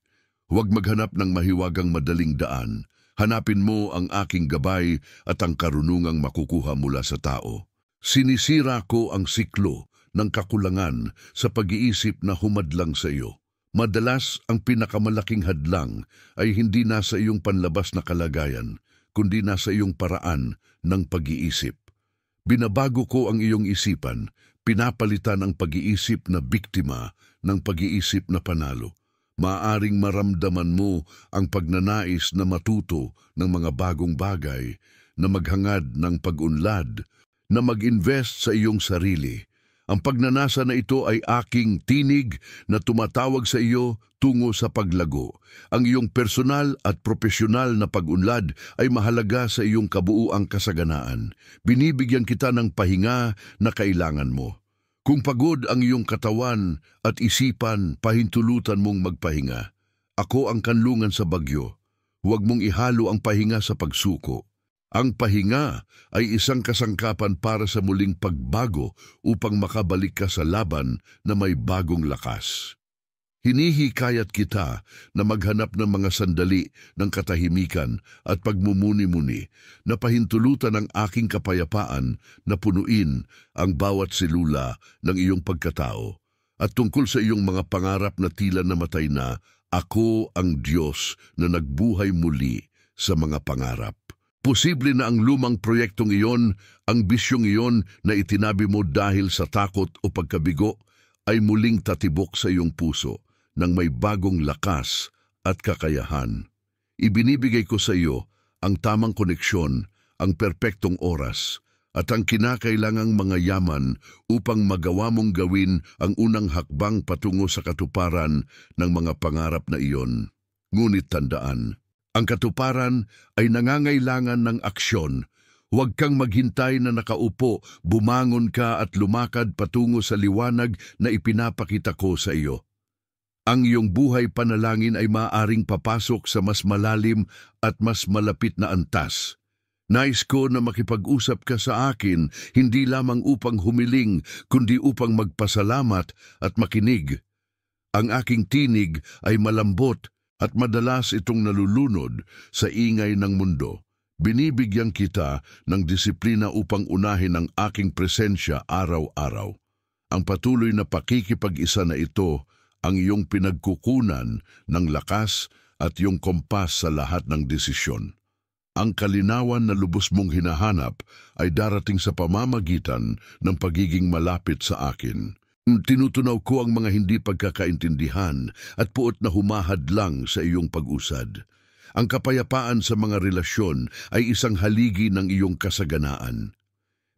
Huwag maghanap ng mahiwagang madaling daan. Hanapin mo ang aking gabay at ang karunungang makukuha mula sa tao. Sinisira ko ang siklo ng kakulangan sa pag-iisip na humadlang sa iyo. Madalas ang pinakamalaking hadlang ay hindi nasa iyong panlabas na kalagayan, kundi nasa iyong paraan ng pag-iisip. Binabago ko ang iyong isipan, pinapalitan ang pag-iisip na biktima ng pag-iisip na panalo. Maaring maramdaman mo ang pagnanais na matuto ng mga bagong bagay, na maghangad ng pag-unlad, na mag-invest sa iyong sarili. Ang pagnanasa na ito ay aking tinig na tumatawag sa iyo tungo sa paglago. Ang iyong personal at profesional na pag-unlad ay mahalaga sa iyong kabuuang kasaganaan. Binibigyan kita ng pahinga na kailangan mo. Kung pagod ang iyong katawan at isipan, pahintulutan mong magpahinga. Ako ang kanlungan sa bagyo. Huwag mong ihalo ang pahinga sa pagsuko. Ang pahinga ay isang kasangkapan para sa muling pagbago upang makabalik ka sa laban na may bagong lakas. Hinihikayat kita na maghanap ng mga sandali ng katahimikan at pagmumuni-muni na pahintulutan ang aking kapayapaan na punuin ang bawat selula ng iyong pagkatao. At tungkol sa iyong mga pangarap na tila namatay na, ako ang Diyos na nagbuhay muli sa mga pangarap. Posible na ang lumang proyektong iyon, ang bisyong iyon na itinabi mo dahil sa takot o pagkabigo, ay muling tatibok sa iyong puso ng may bagong lakas at kakayahan. Ibinibigay ko sa iyo ang tamang koneksyon, ang perpektong oras, at ang kinakailangang mga yaman upang magawa mong gawin ang unang hakbang patungo sa katuparan ng mga pangarap na iyon. Ngunit tandaan, ang katuparan ay nangangailangan ng aksyon. Huwag kang maghintay na nakaupo, bumangon ka at lumakad patungo sa liwanag na ipinapakita ko sa iyo. Ang iyong buhay panalangin ay maaaring papasok sa mas malalim at mas malapit na antas. Nais ko na makipag-usap ka sa akin, hindi lamang upang humiling, kundi upang magpasalamat at makinig. Ang aking tinig ay malambot at madalas itong nalulunod sa ingay ng mundo. Binibigyan kita ng disiplina upang unahin ang aking presensya araw-araw. Ang patuloy na pakikipag-isa na ito ang iyong pinagkukunan ng lakas at iyong kompas sa lahat ng desisyon. Ang kalinawan na lubos mong hinahanap ay darating sa pamamagitan ng pagiging malapit sa akin. Tinutunaw ko ang mga hindi pagkakaintindihan at puot na humahadlang sa iyong pag-usad. Ang kapayapaan sa mga relasyon ay isang haligi ng iyong kasaganaan.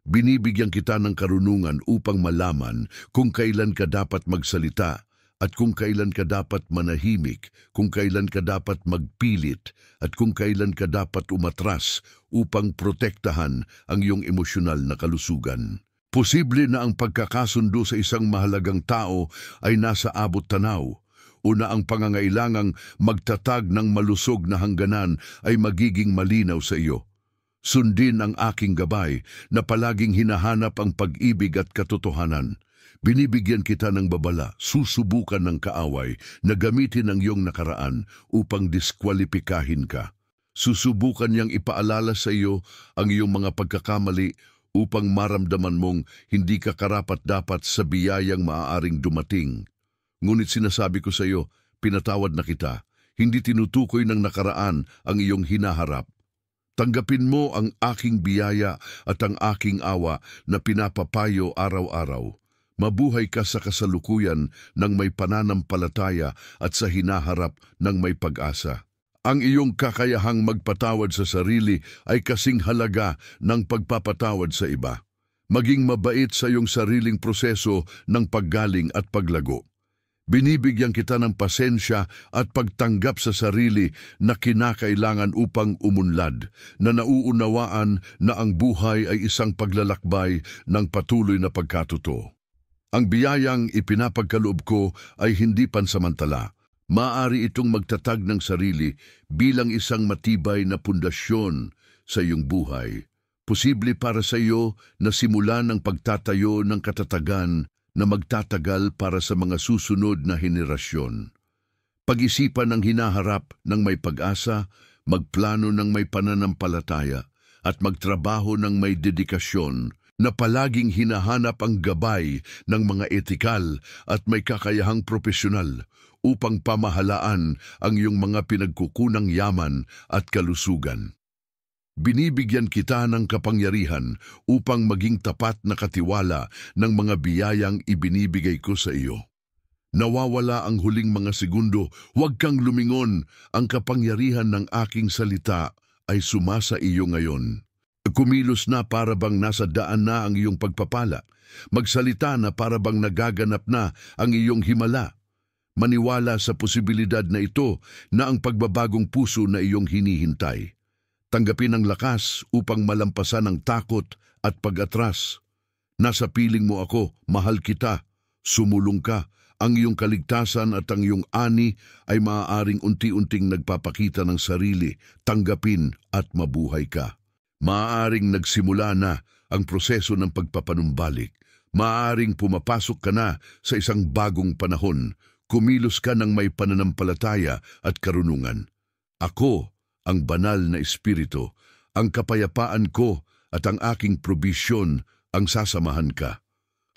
Binibigyan kita ng karunungan upang malaman kung kailan ka dapat magsalita at kung kailan ka dapat manahimik, kung kailan ka dapat magpilit at kung kailan ka dapat umatras upang protektahan ang iyong emosyonal na kalusugan. Posible na ang pagkakasundo sa isang mahalagang tao ay nasa abot tanaw o na ang pangangailangang magtatag ng malusog na hangganan ay magiging malinaw sa iyo. Sundin ang aking gabay na palaging hinahanap ang pag-ibig at katotohanan. Binibigyan kita ng babala, susubukan ng kaaway na gamitin ang iyong nakaraan upang diskwalipikahin ka. Susubukan niyang ipaalala sa iyo ang iyong mga pagkakamali upang maramdaman mong hindi ka karapat-dapat sa biyayang maaaring dumating. Ngunit sinasabi ko sa iyo, pinatawad na kita. Hindi tinutukoy ng nakaraan ang iyong hinaharap. Tanggapin mo ang aking biyaya at ang aking awa na pinapapayo araw-araw. Mabuhay ka sa kasalukuyan ng may pananampalataya at sa hinaharap ng may pag-asa. Ang iyong kakayahang magpatawad sa sarili ay kasing halaga ng pagpapatawad sa iba. Maging mabait sa iyong sariling proseso ng paggaling at paglago. Binibigyan kita ng pasensya at pagtanggap sa sarili na kinakailangan upang umunlad, na nauunawaan na ang buhay ay isang paglalakbay ng patuloy na pagkatuto. Ang biyayang ipinapagkaloob ko ay hindi pansamantala. Maaari itong magtatag ng sarili bilang isang matibay na pundasyon sa iyong buhay. Posible para sa iyo na simulan ng pagtatayo ng katatagan na magtatagal para sa mga susunod na henerasyon. Pag-isipan ang hinaharap ng may pag-asa, magplano ng may pananampalataya, at magtrabaho ng may dedikasyon na palaging hinahanap ang gabay ng mga etikal at may kakayahang propesyonal upang pamahalaan ang iyong mga pinagkukunang yaman at kalusugan. Binibigyan kita ng kapangyarihan upang maging tapat na katiwala ng mga biyayang ibinibigay ko sa iyo. Nawawala ang huling mga segundo, huwag kang lumingon, ang kapangyarihan ng aking salita ay sumasa iyo ngayon. Kumilos na para bang nasa daan na ang iyong pagpapala, magsalita na para bang nagaganap na ang iyong himala. Maniwala sa posibilidad na ito na ang pagbabagong puso na iyong hinihintay. Tanggapin ang lakas upang malampasan ang takot at pag-atras. Nasa piling mo ako, mahal kita, sumulong ka. Ang iyong kaligtasan at ang iyong ani ay maaaring unti-unting nagpapakita ng sarili, tanggapin at mabuhay ka. Maaaring nagsimula na ang proseso ng pagpapanumbalik. Maaaring pumapasok ka na sa isang bagong panahon. Kumilos ka ng may pananampalataya at karunungan. Ako, ang banal na espiritu, ang kapayapaan ko at ang aking probisyon ang sasamahan ka.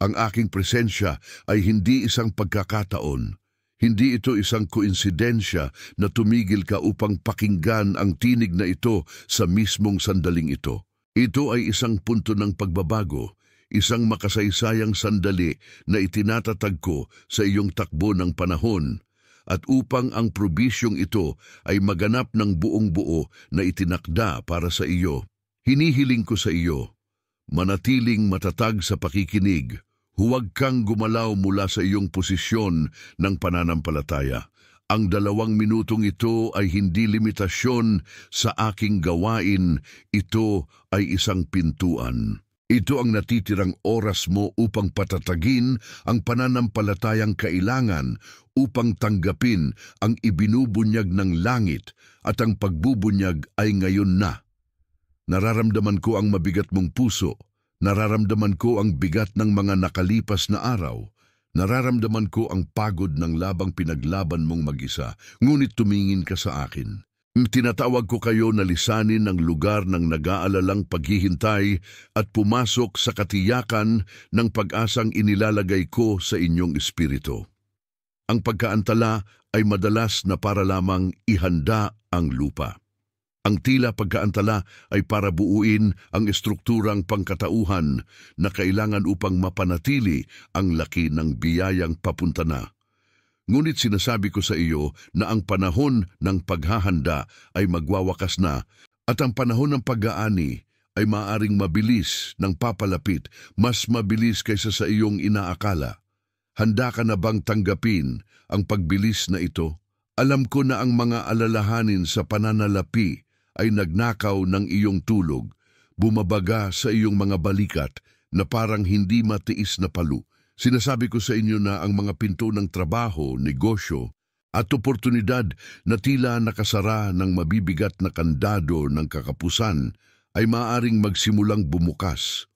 Ang aking presensya ay hindi isang pagkakataon. Hindi ito isang koinsidensya na tumigil ka upang pakinggan ang tinig na ito sa mismong sandaling ito. Ito ay isang punto ng pagbabago, isang makasaysayang sandali na itinatatag ko sa iyong takbo ng panahon, at upang ang probisyong ito ay maganap ng buong buo na itinakda para sa iyo. Hinihiling ko sa iyo, manatiling matatag sa pakikinig. Huwag kang gumalaw mula sa iyong posisyon ng pananampalataya. Ang 2 minutong ito ay hindi limitasyon sa aking gawain, ito ay isang pintuan. Ito ang natitirang oras mo upang patatagin ang pananampalatayang kailangan upang tanggapin ang ibinubunyag ng langit, at ang pagbubunyag ay ngayon na. Nararamdaman ko ang mabigat mong puso. Nararamdaman ko ang bigat ng mga nakalipas na araw. Nararamdaman ko ang pagod ng labang pinaglaban mong mag-isa, ngunit tumingin ka sa akin. Tinatawag ko kayo na lisanin ang lugar ng nag-aalalang paghihintay at pumasok sa katiyakan ng pag-asang inilalagay ko sa inyong espiritu. Ang pagkaantala ay madalas na para lamang ihanda ang lupa. Ang tila pagkaantala ay para buuin ang estrukturang pangkatauhan na kailangan upang mapanatili ang laki ng biyayang papunta na. Ngunit sinasabi ko sa iyo na ang panahon ng paghahanda ay magwawakas na at ang panahon ng pag-aani ay maaaring mabilis ng papalapit, mas mabilis kaysa sa iyong inaakala. Handa ka na bang tanggapin ang pagbilis na ito? Alam ko na ang mga alalahanin sa pananalapi ay nagnakaw ng iyong tulog, bumabaga sa iyong mga balikat na parang hindi matiis na palu. Sinasabi ko sa inyo na ang mga pinto ng trabaho, negosyo, at oportunidad na tila nakasara ng mabibigat na kandado ng kakapusan ay maaaring magsimulang bumukas.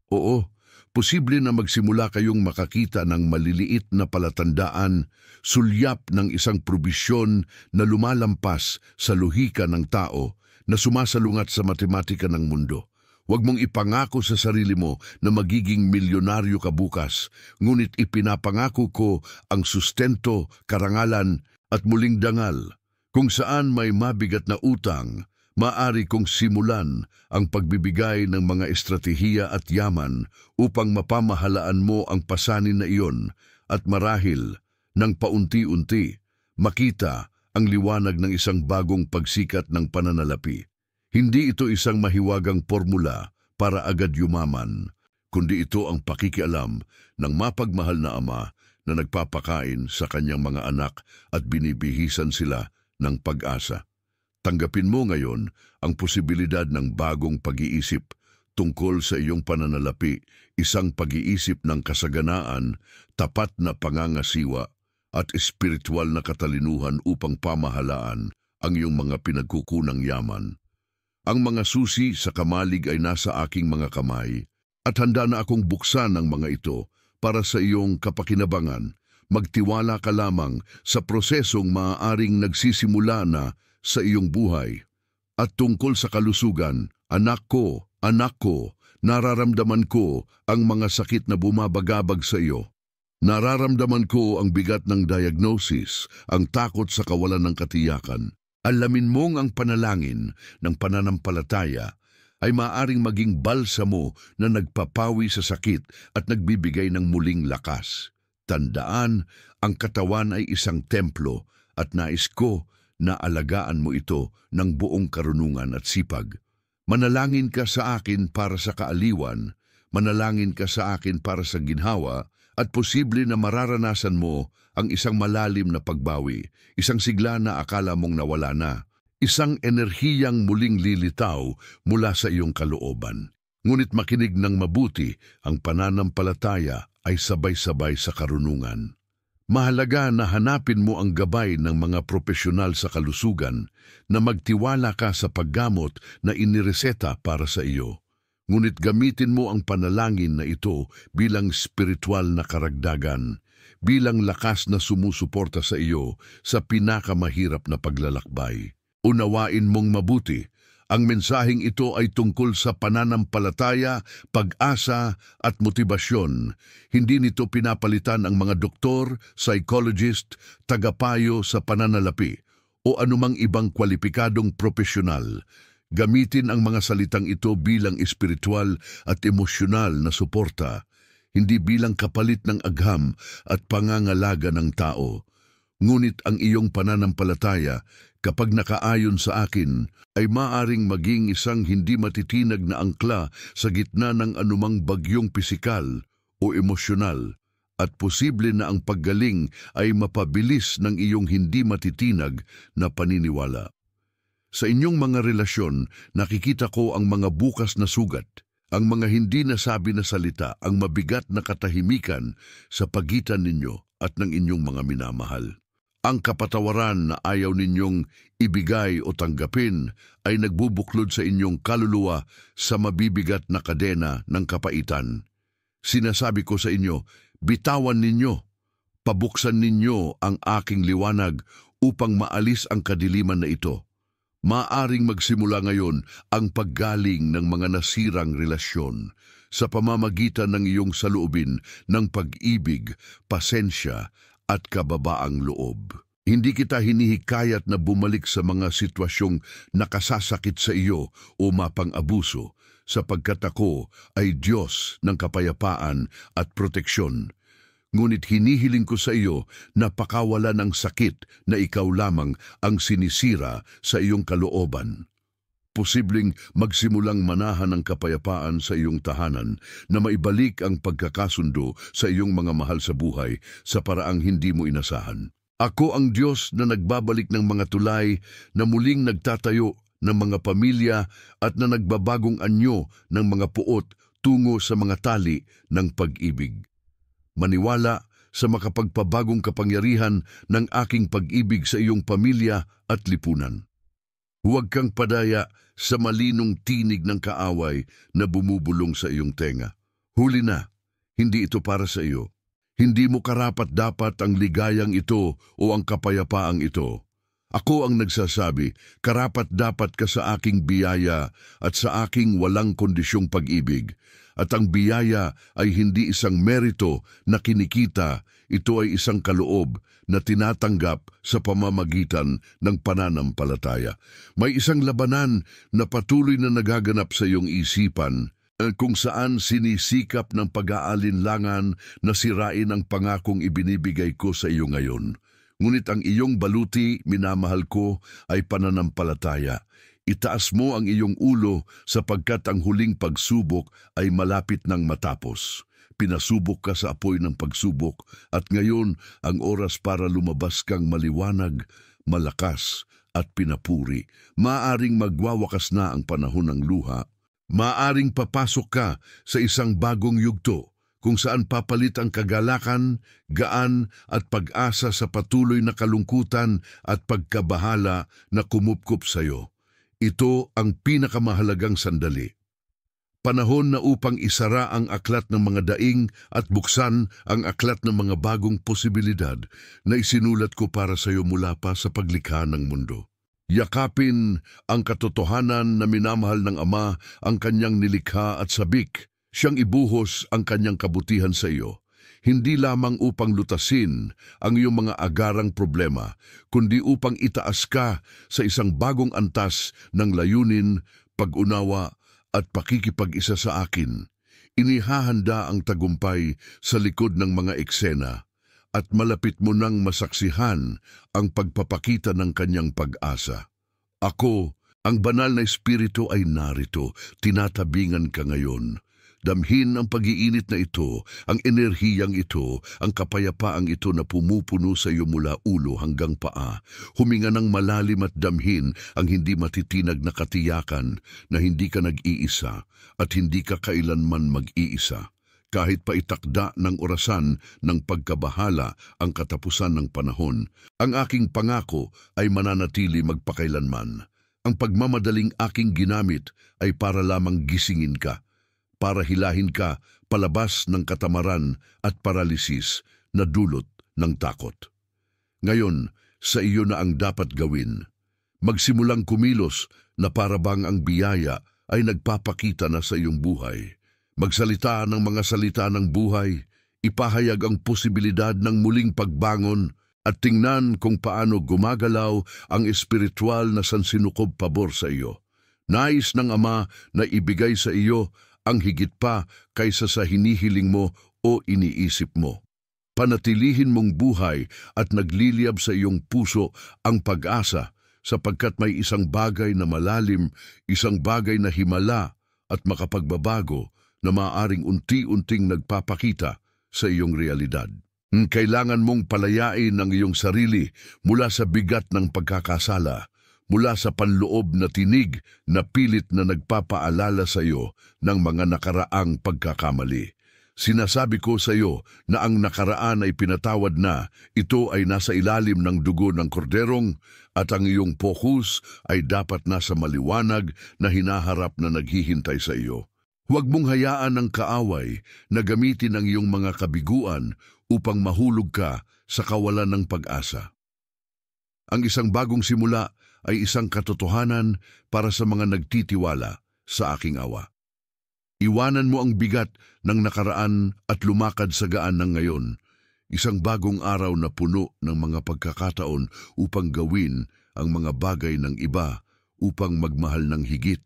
Oo, posible na magsimula kayong makakita ng maliliit na palatandaan, sulyap ng isang probisyon na lumalampas sa lohika ng tao na sumasalungat sa matematika ng mundo. Huwag mong ipangako sa sarili mo na magiging milyonaryo ka bukas, ngunit ipinapangako ko ang sustento, karangalan at muling dangal. Kung saan may mabigat na utang, maaari kong simulan ang pagbibigay ng mga estratehiya at yaman upang mapamahalaan mo ang pasanin na iyon at marahil ng paunti-unti makita ang liwanag ng isang bagong pagsikat ng pananalapi. Hindi ito isang mahiwagang formula para agad yumaman, kundi ito ang pakikialam ng mapagmahal na ama na nagpapakain sa kanyang mga anak at binibihisan sila ng pag-asa. Tanggapin mo ngayon ang posibilidad ng bagong pag-iisip tungkol sa iyong pananalapi, isang pag-iisip ng kasaganaan, tapat na pangangasiwa at espiritual na katalinuhan upang pamahalaan ang iyong mga pinagkukunang yaman. Ang mga susi sa kamalig ay nasa aking mga kamay at handa na akong buksan ang mga ito para sa iyong kapakinabangan. Magtiwala ka lamang sa prosesong maaaring nagsisimula na sa iyong buhay. At tungkol sa kalusugan, anak ko, nararamdaman ko ang mga sakit na bumabagabag sa iyo. Nararamdaman ko ang bigat ng diagnosis, ang takot sa kawalan ng katiyakan. Alamin mong ang panalangin ng pananampalataya ay maaaring maging balsamo na nagpapawi sa sakit at nagbibigay ng muling lakas. Tandaan, ang katawan ay isang templo at nais ko na alagaan mo ito ng buong karunungan at sipag. Manalangin ka sa akin para sa kaaliwan, manalangin ka sa akin para sa ginhawa, at posible na mararanasan mo ang isang malalim na pagbawi, isang sigla na akala mong nawala na, isang enerhiyang muling lilitaw mula sa iyong kalooban. Ngunit makinig ng mabuti, ang pananampalataya ay sabay-sabay sa karunungan. Mahalaga na hanapin mo ang gabay ng mga profesional sa kalusugan na magtiwala ka sa paggamot na inireseta para sa iyo. Ngunit gamitin mo ang panalangin na ito bilang spiritual na karagdagan, bilang lakas na sumusuporta sa iyo sa pinakamahirap na paglalakbay. Unawain mong mabuti, ang mensaheng ito ay tungkol sa pananampalataya, pag-asa at motibasyon. Hindi nito pinapalitan ang mga doktor, psychologist, tagapayo sa pananalapi o anumang ibang kwalipikadong profesional. Gamitin ang mga salitang ito bilang espiritual at emosyonal na suporta, hindi bilang kapalit ng agham at pangangalaga ng tao. Ngunit ang iyong pananampalataya, kapag nakaayon sa akin, ay maaring maging isang hindi matitinag na angkla sa gitna ng anumang bagyong pisikal o emosyonal, at posible na ang paggaling ay mapabilis ng iyong hindi matitinag na paniniwala. Sa inyong mga relasyon, nakikita ko ang mga bukas na sugat, ang mga hindi nasabi na salita, ang mabigat na katahimikan sa pagitan ninyo at ng inyong mga minamahal. Ang kapatawaran na ayaw ninyong ibigay o tanggapin ay nagbubuklod sa inyong kaluluwa sa mabibigat na kadena ng kapaitan. Sinasabi ko sa inyo, bitawan ninyo, pabuksan ninyo ang aking liwanag upang maalis ang kadiliman na ito. Maaring magsimula ngayon ang paggaling ng mga nasirang relasyon sa pamamagitan ng iyong saloobin ng pag-ibig, pasensya at kababaang loob. Hindi kita hinihikayat na bumalik sa mga sitwasyong nakasasakit sa iyo o mapang-abuso, sapagkat ako ay Diyos ng kapayapaan at proteksyon. Ngunit hinihiling ko sa iyo na pakawala ng sakit na ikaw lamang ang sinisira sa iyong kalooban. Posibleng magsimulang manahan ng kapayapaan sa iyong tahanan na maibalik ang pagkakasundo sa iyong mga mahal sa buhay sa paraang hindi mo inasahan. Ako ang Diyos na nagbabalik ng mga tulay, na muling nagtatayo ng mga pamilya at na nagbabagong anyo ng mga puot tungo sa mga tali ng pag-ibig. Maniwala sa makapagpabagong kapangyarihan ng aking pag-ibig sa iyong pamilya at lipunan. Huwag kang padaya sa malinong tinig ng kaaway na bumubulong sa iyong tenga. Huli na, hindi ito para sa iyo. Hindi mo karapat-dapat ang ligayang ito o ang kapayapaang ito. Ako ang nagsasabi, karapat-dapat ka sa aking biyaya at sa aking walang kondisyong pag-ibig. At ang biyaya ay hindi isang merito na kinikita, ito ay isang kaloob na tinatanggap sa pamamagitan ng pananampalataya. May isang labanan na patuloy na nagaganap sa iyong isipan, kung saan sinisikap ng pag-aalinlangan na sirain ang pangakong ibinibigay ko sa iyo ngayon. Ngunit ang iyong baluti, minamahal ko, ay pananampalataya. Itaas mo ang iyong ulo sapagkat ang huling pagsubok ay malapit nang matapos. Pinasubok ka sa apoy ng pagsubok at ngayon ang oras para lumabas kang maliwanag, malakas at pinapuri. Maaring magwawakas na ang panahon ng luha. Maaring papasok ka sa isang bagong yugto kung saan papalit ang kagalakan, gaan at pag-asa sa patuloy na kalungkutan at pagkabahala na kumupkup sa iyo. Ito ang pinakamahalagang sandali. Panahon na upang isara ang aklat ng mga daing at buksan ang aklat ng mga bagong posibilidad na isinulat ko para sa iyo mula pa sa paglikha ng mundo. Yakapin ang katotohanan na minamahal ng Ama ang kanyang nilikha at sabik, siyang ibuhos ang kanyang kabutihan sa iyo. Hindi lamang upang lutasin ang iyong mga agarang problema, kundi upang itaas ka sa isang bagong antas ng layunin, pag-unawa at pakikipag-isa sa akin. Inihahanda ang tagumpay sa likod ng mga eksena at malapit mo nang masaksihan ang pagpapakita ng kanyang pag-asa. Ako, ang banal na espiritu ay narito, tinatabingan ka ngayon. Damhin ang pag-iinit na ito, ang enerhiyang ito, ang kapayapaang ito na pumupuno sa iyo mula ulo hanggang paa. Huminga ng malalim at damhin ang hindi matitinag na katiyakan na hindi ka nag-iisa at hindi ka kailanman mag-iisa. Kahit pa itakda ng orasan ng pagkabahala ang katapusan ng panahon, ang aking pangako ay mananatili magpakailanman. Ang pagmamadaling aking ginamit ay para lamang gisingin ka, para hilahin ka palabas ng katamaran at paralisis na dulot ng takot. Ngayon, sa iyo na ang dapat gawin. Magsimulang kumilos na parabang ang biyaya ay nagpapakita na sa iyong buhay. Magsalita ng mga salita ng buhay, ipahayag ang posibilidad ng muling pagbangon at tingnan kung paano gumagalaw ang espiritual na sansinukob pabor sa iyo. Nais ng Ama na ibigay sa iyo ang higit pa kaysa sa hinihiling mo o iniisip mo. Panatilihin mong buhay at nagliliyab sa iyong puso ang pag-asa sapagkat may isang bagay na malalim, isang bagay na himala at makapagbabago na maaaring unti-unting nagpapakita sa iyong realidad. Kailangan mong palayain ang iyong sarili mula sa bigat ng pagkakasala, mula sa panloob na tinig na pilit na nagpapaalala sa iyo ng mga nakaraang pagkakamali. Sinasabi ko sa iyo na ang nakaraan ay pinatawad na, ito ay nasa ilalim ng dugo ng korderong at ang iyong focus ay dapat nasa maliwanag na hinaharap na naghihintay sa iyo. Huwag mong hayaan ng kaaway na gamitin ang iyong mga kabiguan upang mahulog ka sa kawalan ng pag-asa. Ang isang bagong simula ay isang katotohanan para sa mga nagtitiwala sa aking awa. Iwanan mo ang bigat ng nakaraan at lumakad sa gaan ng ngayon, isang bagong araw na puno ng mga pagkakataon upang gawin ang mga bagay ng iba, upang magmahal ng higit,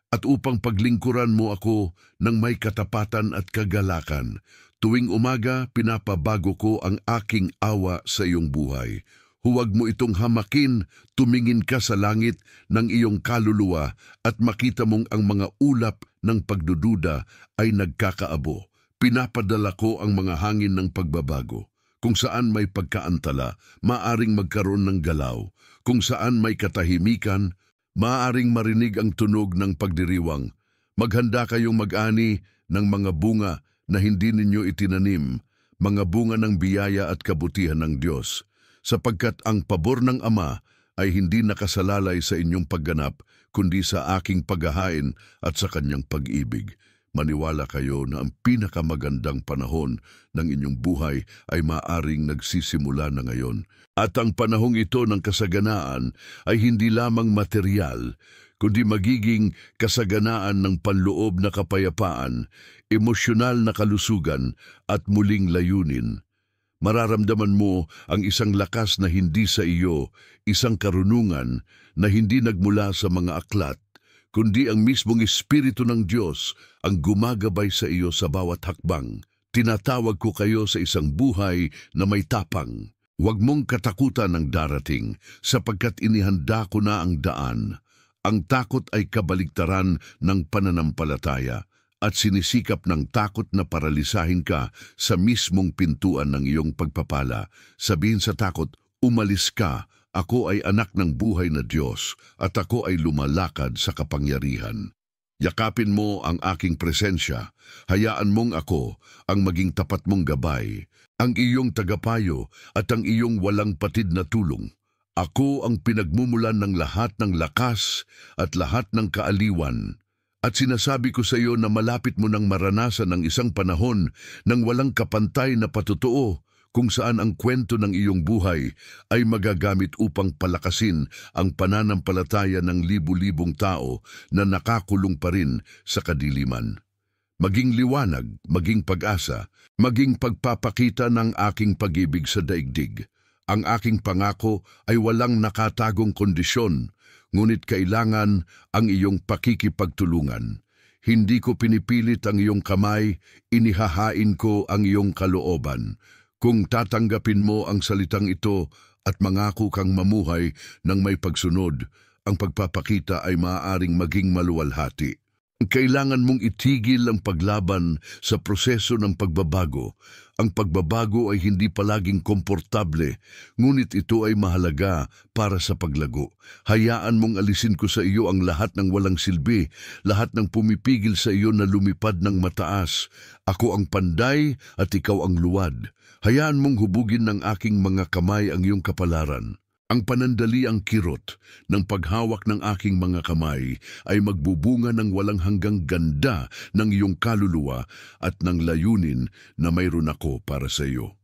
at upang paglingkuran mo ako ng may katapatan at kagalakan, Tuwing umaga, pinapabago ko ang aking awa sa iyong buhay. Huwag mo itong hamakin, tumingin ka sa langit ng iyong kaluluwa at makita mong ang mga ulap ng pagdududa ay nagkakaabo. Pinapadala ko ang mga hangin ng pagbabago. Kung saan may pagkaantala, maaring magkaroon ng galaw. Kung saan may katahimikan, maaring marinig ang tunog ng pagdiriwang. Maghanda kayong mag-ani ng mga bunga na hindi ninyo itinanim, mga bunga ng biyaya at kabutihan ng Diyos, sapagkat ang pabor ng Ama ay hindi nakasalalay sa inyong pagganap, kundi sa aking paghahain at sa kanyang pag-ibig. Maniwala kayo na ang pinakamagandang panahon ng inyong buhay ay maaring nagsisimula na ngayon. At ang panahong ito ng kasaganaan ay hindi lamang material, kundi magiging kasaganaan ng panloob na kapayapaan, emosyonal na kalusugan at muling layunin. Mararamdaman mo ang isang lakas na hindi sa iyo, isang karunungan na hindi nagmula sa mga aklat, kundi ang mismong Espiritu ng Diyos ang gumagabay sa iyo sa bawat hakbang. Tinatawag ko kayo sa isang buhay na may tapang. Huwag mong katakutan ang darating, sapagkat inihanda ko na ang daan. Ang takot ay kabaligtaran ng pananampalataya at sinisikap ng takot na paralisahin ka sa mismong pintuan ng iyong pagpapala. Sabihin sa takot, umalis ka, ako ay anak ng buhay na Diyos at ako ay lumalakad sa kapangyarihan. Yakapin mo ang aking presensya, hayaan mong ako ang maging tapat mong gabay, ang iyong tagapayo at ang iyong walang patid na tulong. Ako ang pinagmumulan ng lahat ng lakas at lahat ng kaaliwan. At sinasabi ko sa iyo na malapit mo nang maranasan ang isang panahon ng walang kapantay na patutuo kung saan ang kwento ng iyong buhay ay magagamit upang palakasin ang pananampalataya ng libu-libong tao na nakakulong pa rin sa kadiliman. Maging liwanag, maging pag-asa, maging pagpapakita ng aking pag-ibig sa daigdig. Ang aking pangako ay walang nakatagong kondisyon, ngunit kailangan ang iyong pakikipagtulungan. Hindi ko pinipilit ang iyong kamay, inihahain ko ang iyong kalooban. Kung tatanggapin mo ang salitang ito at mangako kang mamuhay ng may pagsunod, ang pagpapakita ay maaaring maging maluwalhati. Kailangan mong itigil ang paglaban sa proseso ng pagbabago. Ang pagbabago ay hindi palaging komportable, ngunit ito ay mahalaga para sa paglago. Hayaan mong alisin ko sa iyo ang lahat ng walang silbi, lahat ng pumipigil sa iyo na lumipad ng mataas. Ako ang panday at ikaw ang luwad. Hayaan mong hubugin ng aking mga kamay ang iyong kapalaran. Ang panandali ang kirot ng paghawak ng aking mga kamay ay magbubunga ng walang hanggang ganda ng iyong kaluluwa at ng layunin na mayroon ako para sa iyo.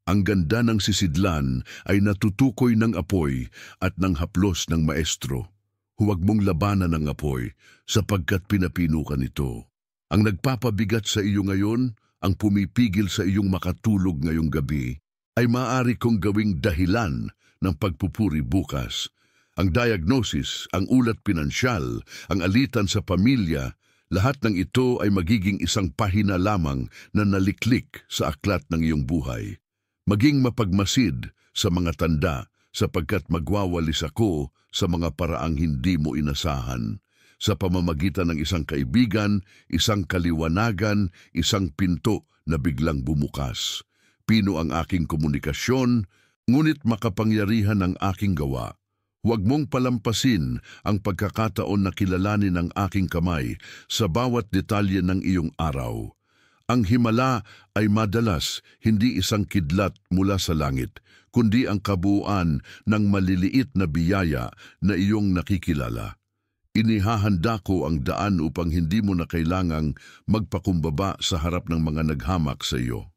Ang ganda ng sisidlan ay natutukoy ng apoy at ng haplos ng maestro. Huwag mong labanan ang apoy sapagkat pinapinukan ito. Ang nagpapabigat sa iyo ngayon, ang pumipigil sa iyong makatulog ngayong gabi, ay maaari kong gawing dahilan ng pagpupuri bukas. Ang diagnosis, ang ulat pinansyal, ang alitan sa pamilya, lahat ng ito ay magiging isang pahina lamang na naliklik sa aklat ng iyong buhay. Maging mapagmasid sa mga tanda sapagkat magwawalis ako sa mga paraang hindi mo inasahan. Sa pamamagitan ng isang kaibigan, isang kaliwanagan, isang pinto na biglang bumukas. Pino ang aking komunikasyon, ngunit makapangyarihan ang aking gawa. Huwag mong palampasin ang pagkakataon na kilalanin ang aking kamay sa bawat detalye ng iyong araw. Ang himala ay madalas hindi isang kidlat mula sa langit, kundi ang kabuuan ng maliliit na biyaya na iyong nakikilala. Inihahanda ko ang daan upang hindi mo na kailangang magpakumbaba sa harap ng mga naghamak sa iyo.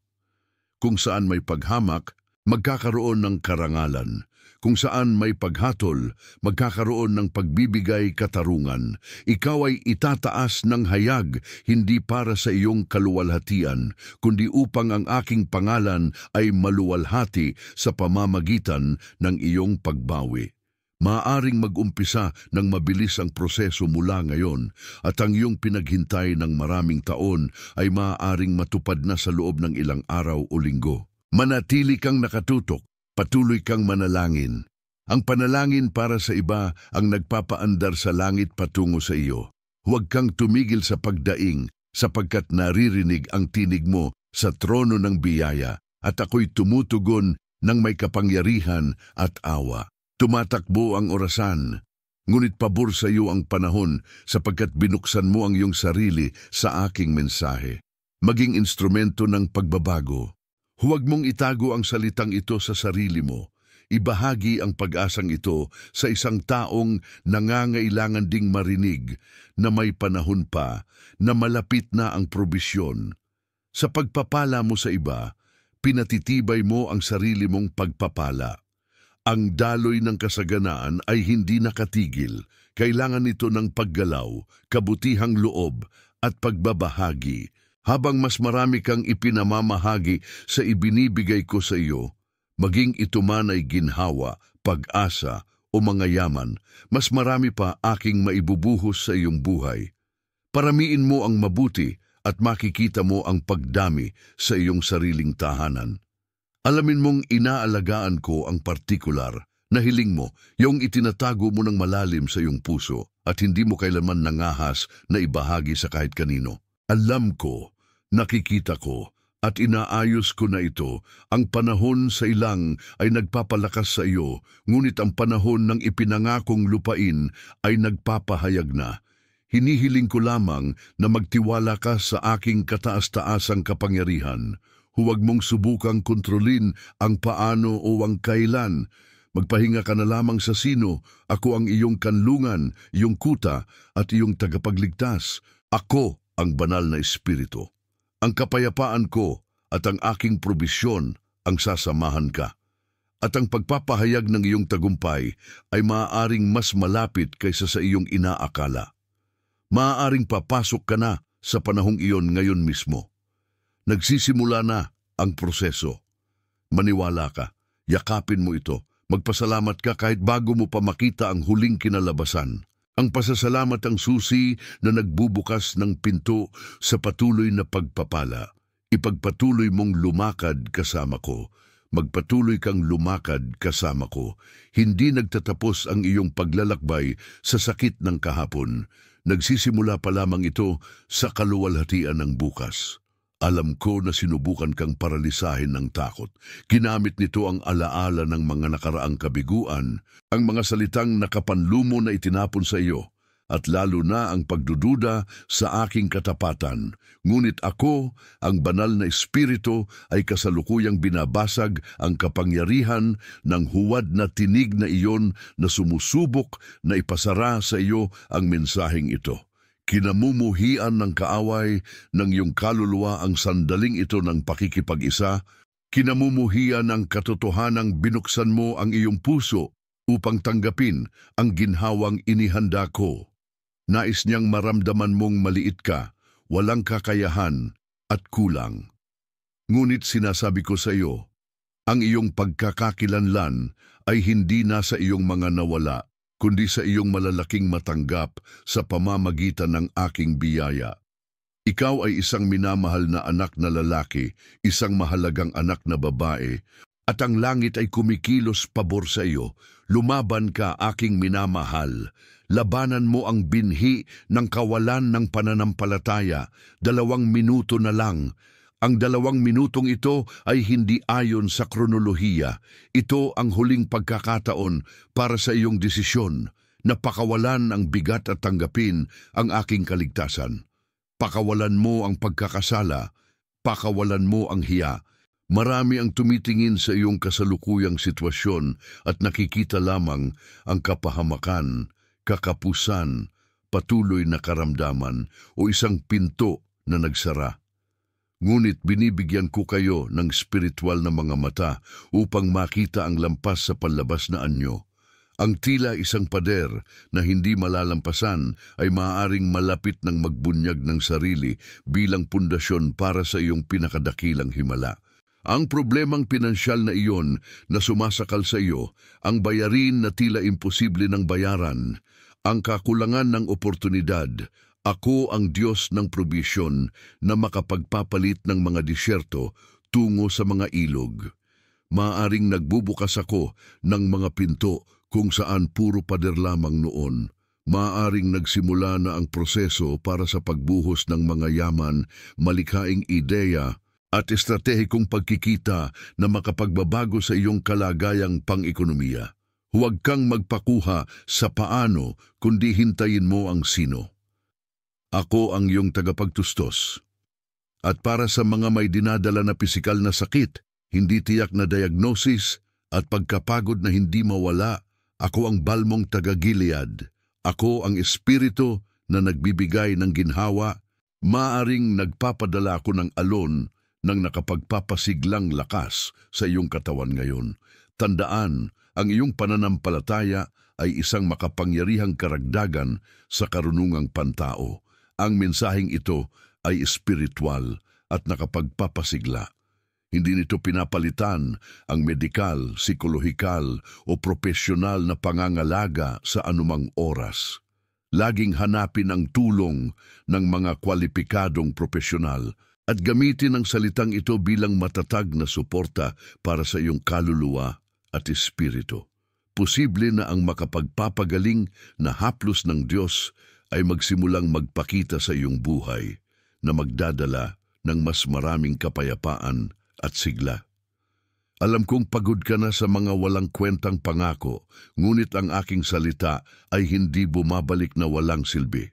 Kung saan may paghamak, magkakaroon ng karangalan. Kung saan may paghatol, magkakaroon ng pagbibigay katarungan. Ikaw ay itataas ng hayag, hindi para sa iyong kaluwalhatian, kundi upang ang aking pangalan ay maluwalhati sa pamamagitan ng iyong pagbawi. Maaaring mag-umpisa ng mabilis ang proseso mula ngayon at ang iyong pinaghintay ng maraming taon ay maaaring matupad na sa loob ng ilang araw o linggo. Manatili kang nakatutok, patuloy kang manalangin. Ang panalangin para sa iba ang nagpapaandar sa langit patungo sa iyo. Huwag kang tumigil sa pagdaing sapagkat naririnig ang tinig mo sa trono ng biyaya at ako'y tumutugon ng may kapangyarihan at awa. Tumatakbo ang orasan, ngunit pabor sa iyo ang panahon sapagkat binuksan mo ang iyong sarili sa aking mensahe. Maging instrumento ng pagbabago. Huwag mong itago ang salitang ito sa sarili mo. Ibahagi ang pag-asang ito sa isang taong nangangailangan ding marinig na may panahon pa na malapit na ang probisyon. Sa pagpapala mo sa iba, pinatitibay mo ang sarili mong pagpapala. Ang daloy ng kasaganaan ay hindi nakatigil. Kailangan nito ng paggalaw, kabutihang loob at pagbabahagi. Habang mas marami kang ipinamamahagi sa ibinibigay ko sa iyo, maging ito man ay ginhawa, pag-asa o mga yaman, mas marami pa aking maibubuhos sa iyong buhay. Paramiin mo ang mabuti at makikita mo ang pagdami sa iyong sariling tahanan. Alamin mong inaalagaan ko ang partikular na hiling mo, yung itinatago mo ng malalim sa iyong puso at hindi mo kailanman nangahas na ibahagi sa kahit kanino. Alam ko, nakikita ko, at inaayos ko na ito. Ang panahon sa ilang ay nagpapalakas sa iyo, ngunit ang panahon ng ipinangakong lupain ay nagpapahayag na. Hinihiling ko lamang na magtiwala ka sa aking kataas-taasang kapangyarihan. Huwag mong subukang kontrolin ang paano o ang kailan. Magpahinga ka na lamang sa sino. Ako ang iyong kanlungan, iyong kuta at iyong tagapagligtas. Ako ang banal na espiritu. Ang kapayapaan ko at ang aking probisyon ang sasamahan ka. At ang pagpapahayag ng iyong tagumpay ay maaaring mas malapit kaysa sa iyong inaakala. Maaaring papasok ka na sa panahong iyon ngayon mismo. Nagsisimula na ang proseso. Maniwala ka, yakapin mo ito, magpasalamat ka kahit bago mo pa makita ang huling kinalabasan. Ang pasasalamat ang susi na nagbubukas ng pinto sa patuloy na pagpapala. Ipagpatuloy mong lumakad kasama ko. Magpatuloy kang lumakad kasama ko. Hindi nagtatapos ang iyong paglalakbay sa sakit ng kahapon. Nagsisimula pa lamang ito sa kaluwalhatian ng bukas. Alam ko na sinubukan kang paralisahin ng takot. Ginamit nito ang alaala ng mga nakaraang kabiguan, ang mga salitang nakapanlumo na itinapon sa iyo, at lalo na ang pagdududa sa aking katapatan. Ngunit ako, ang banal na espiritu, ay kasalukuyang binabasag ang kapangyarihan ng huwad na tinig na iyon na sumusubok na ipasara sa iyo ang mensaheng ito. Kinamumuhian ng kaaway ng iyong kaluluwa ang sandaling ito ng pakikipag-isa. Kinamumuhian ng katotohanang binuksan mo ang iyong puso upang tanggapin ang ginhawang inihanda ko. Nais niyang maramdaman mong maliit ka, walang kakayahan at kulang. Ngunit sinasabi ko sa iyo, ang iyong pagkakakilanlan ay hindi nasa iyong mga nawala, kundi sa iyong malalaking matanggap sa pamamagitan ng aking biyaya. Ikaw ay isang minamahal na anak na lalaki, isang mahalagang anak na babae, at ang langit ay kumikilos pabor sa iyo. Lumaban ka, aking minamahal. Labanan mo ang binhi ng kawalan ng pananampalataya. 2 minuto na lang. Ang 2 minutong ito ay hindi ayon sa kronolohiya. Ito ang huling pagkakataon para sa iyong desisyon na pakawalan ang bigat at tanggapin ang aking kaligtasan. Pakawalan mo ang pagkakasala, pakawalan mo ang hiya. Marami ang tumitingin sa iyong kasalukuyang sitwasyon at nakikita lamang ang kapahamakan, kakapusan, patuloy na karamdaman o isang pinto na nagsara. Ngunit binibigyan ko kayo ng spiritual na mga mata upang makita ang lampas sa panlabas na anyo. Ang tila isang pader na hindi malalampasan ay maaaring malapit ng magbunyag ng sarili bilang pundasyon para sa iyong pinakadakilang himala. Ang problemang pinansyal na iyon na sumasakal sa iyo, ang bayarin na tila imposible ng bayaran, ang kakulangan ng oportunidad, ako ang Diyos ng probisyon na makapagpapalit ng mga disyerto tungo sa mga ilog. Maaring nagbubukas ako ng mga pinto kung saan puro pader lamang noon. Maaring nagsimula na ang proseso para sa pagbuhos ng mga yaman, malikhaing ideya at estratehikong pagkikita na makapagbabago sa iyong kalagayang pang-ekonomiya. Huwag kang magpakuha sa paano kundi hintayin mo ang sino. Ako ang iyong tagapagtustos. At para sa mga may dinadala na pisikal na sakit, hindi tiyak na diagnosis at pagkapagod na hindi mawala, ako ang balmong taga-Gilead. Ako ang espiritu na nagbibigay ng ginhawa, maaring nagpapadala ako ng alon ng nakapagpapasiglang lakas sa iyong katawan ngayon. Tandaan, ang iyong pananampalataya ay isang makapangyarihang karagdagan sa karunungang pantao. Ang mensaheng ito ay espiritual at nakapagpapasigla. Hindi nito pinapalitan ang medikal, psikolohikal o propesyonal na pangangalaga sa anumang oras. Laging hanapin ang tulong ng mga kwalipikadong propesyonal at gamitin ang salitang ito bilang matatag na suporta para sa iyong kaluluwa at espiritu. Posible na ang makapagpapagaling na haplos ng Diyos ay magsimulang magpakita sa iyong buhay na magdadala ng mas maraming kapayapaan at sigla. Alam kong pagod ka na sa mga walang kwentang pangako, ngunit ang aking salita ay hindi bumabalik na walang silbi.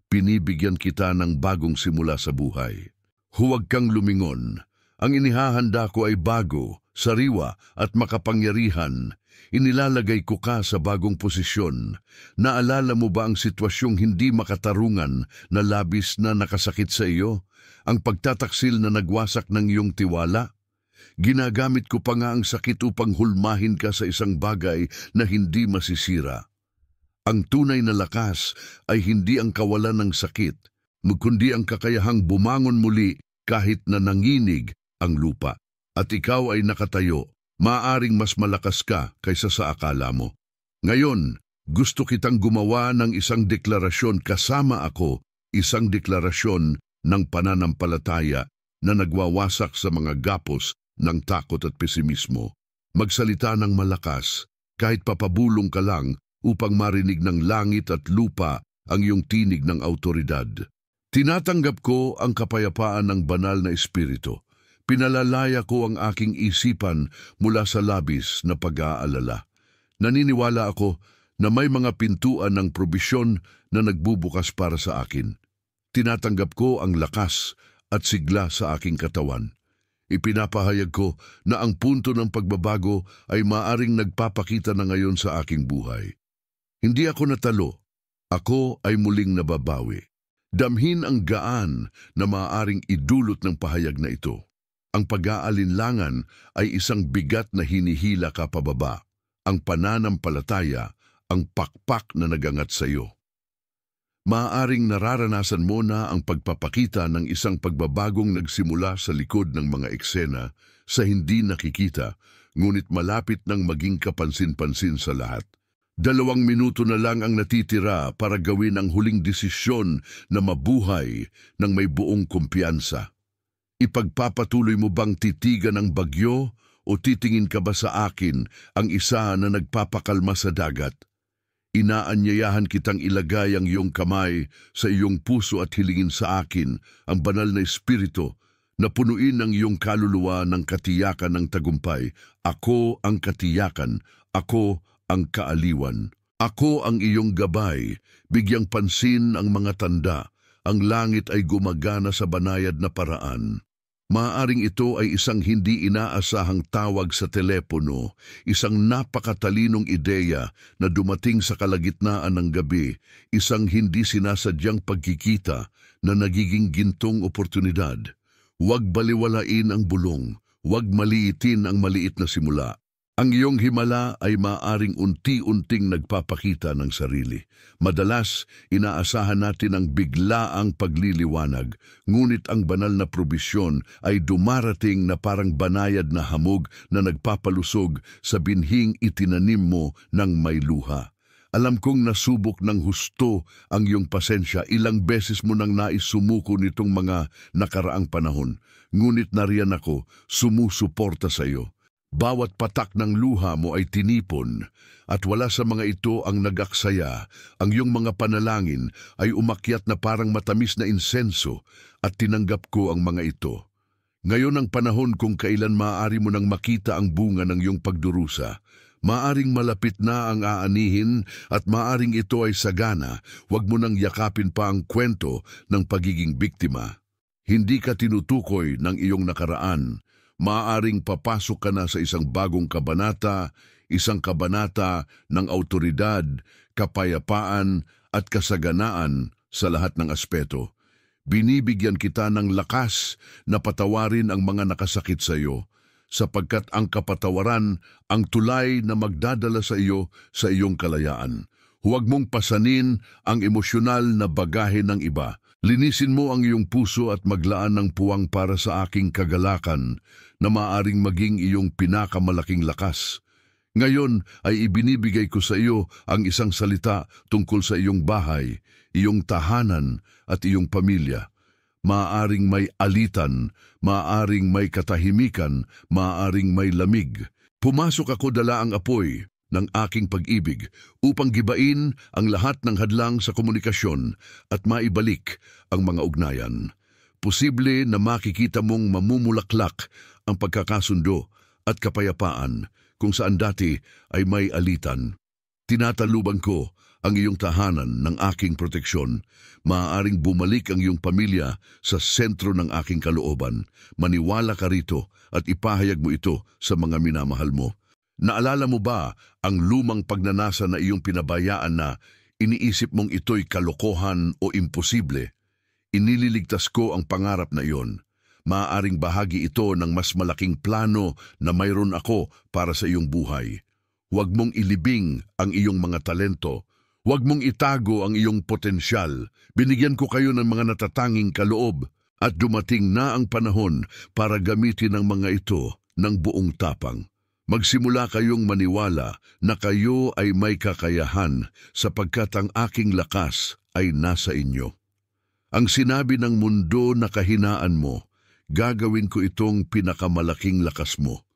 Pinibigyan kita ng bagong simula sa buhay. Huwag kang lumingon. Ang inihahanda ko ay bago, sariwa at makapangyarihan. Inilalagay ko ka sa bagong posisyon. Naalala mo ba ang sitwasyong hindi makatarungan na labis na nakasakit sa iyo? Ang pagtataksil na nagwasak ng iyong tiwala? Ginagamit ko pa nga ang sakit upang hulmahin ka sa isang bagay na hindi masisira. Ang tunay na lakas ay hindi ang kawalan ng sakit, kundi ang kakayahang bumangon muli kahit na nanginig ang lupa. At ikaw ay nakatayo. Maaring mas malakas ka kaysa sa akala mo. Ngayon, gusto kitang gumawa ng isang deklarasyon kasama ako, isang deklarasyon ng pananampalataya na nagwawasak sa mga gapos ng takot at pesimismo. Magsalita ng malakas, kahit papabulong ka lang upang marinig ng langit at lupa ang iyong tinig ng autoridad. Tinatanggap ko ang kapayapaan ng banal na espiritu. Pinalalaya ko ang aking isipan mula sa labis na pag-aalala. Naniniwala ako na may mga pintuan ng probisyon na nagbubukas para sa akin. Tinatanggap ko ang lakas at sigla sa aking katawan. Ipinapahayag ko na ang punto ng pagbabago ay maaring nagpapakita na ngayon sa aking buhay. Hindi ako natalo. Ako ay muling nababawi. Damhin ang gaan na maaaring idulot ng pahayag na ito. Ang pag-aalinlangan ay isang bigat na hinihila ka pababa. Ang pananampalataya, ang pakpak na nagangat sa iyo. Maaaring nararanasan mo na ang pagpapakita ng isang pagbabagong nagsimula sa likod ng mga eksena sa hindi nakikita, ngunit malapit nang maging kapansin-pansin sa lahat. 2 minuto na lang ang natitira para gawin ang huling desisyon na mabuhay ng may buong kumpiyansa. Ipagpapatuloy mo bang titigan ang bagyo o titingin ka ba sa akin, ang isa na nagpapakalma sa dagat? Inaanyayahan kitang ilagay ang iyong kamay sa iyong puso at hilingin sa akin ang banal na espiritu na punuin ang iyong kaluluwa ng katiyakan ng tagumpay. Ako ang katiyakan, ako ang kaaliwan. Ako ang iyong gabay, bigyang pansin ang mga tanda. Ang langit ay gumagana sa banayad na paraan. Maaaring ito ay isang hindi inaasahang tawag sa telepono, isang napakatalinong ideya na dumating sa kalagitnaan ng gabi, isang hindi sinasadyang pagkikita na nagiging gintong oportunidad. Huwag baliwalain ang bulong, huwag maliitin ang maliit na simula. Ang iyong himala ay maaring unti-unting nagpapakita ng sarili. Madalas, inaasahan natin ang biglaang pagliliwanag, ngunit ang banal na probisyon ay dumarating na parang banayad na hamog na nagpapalusog sa binhing itinanim mo ng may luha. Alam kong nasubok ng husto ang iyong pasensya. Ilang beses mo nang nais sumuko nitong mga nakaraang panahon. Ngunit nariyan ako, sumusuporta sa iyo. Bawat patak ng luha mo ay tinipon, at wala sa mga ito ang nag-aksaya. Ang iyong mga panalangin ay umakyat na parang matamis na insenso, at tinanggap ko ang mga ito. Ngayon ang panahon kung kailan maaari mo nang makita ang bunga ng iyong pagdurusa. Maaring malapit na ang aanihin at maaring ito ay sagana. Huwag mo nang yakapin pa ang kwento ng pagiging biktima. Hindi ka tinutukoy ng iyong nakaraan. Maaaring papasok ka na sa isang bagong kabanata, isang kabanata ng awtoridad, kapayapaan at kasaganaan sa lahat ng aspeto. Binibigyan kita ng lakas na patawarin ang mga nakasakit sa iyo, sapagkat ang kapatawaran ang tulay na magdadala sa iyo sa iyong kalayaan. Huwag mong pasanin ang emosyonal na bagahe ng iba. Linisin mo ang iyong puso at maglaan ng puwang para sa aking kagalakan na maaring maging iyong pinakamalaking lakas. Ngayon ay ibinibigay ko sa iyo ang isang salita tungkol sa iyong bahay, iyong tahanan at iyong pamilya. Maaring may alitan, maaring may katahimikan, maaring may lamig. Pumasok ako dala ang apoy ng aking pag-ibig upang gibain ang lahat ng hadlang sa komunikasyon at maibalik ang mga ugnayan. Posible na makikita mong mamumulaklak ang pagkakasundo at kapayapaan kung saan dati ay may alitan. Tinatalubang ko ang iyong tahanan ng aking proteksyon. Maaaring bumalik ang iyong pamilya sa sentro ng aking kalooban. Maniwala ka rito at ipahayag mo ito sa mga minamahal mo. Naalala mo ba ang lumang pagnanasa na iyong pinabayaan na iniisip mong ito'y kalokohan o imposible? Inililigtas ko ang pangarap na iyon. Maaaring bahagi ito ng mas malaking plano na mayroon ako para sa iyong buhay. Huwag mong ilibing ang iyong mga talento. Huwag mong itago ang iyong potensyal. Binigyan ko kayo ng mga natatanging kaloob at dumating na ang panahon para gamitin ang mga ito ng buong tapang. Magsimula kayong maniwala na kayo ay may kakayahan sapagkat ang aking lakas ay nasa inyo. Ang sinabi ng mundo na kahinaan mo, gagawin ko itong pinakamalaking lakas mo.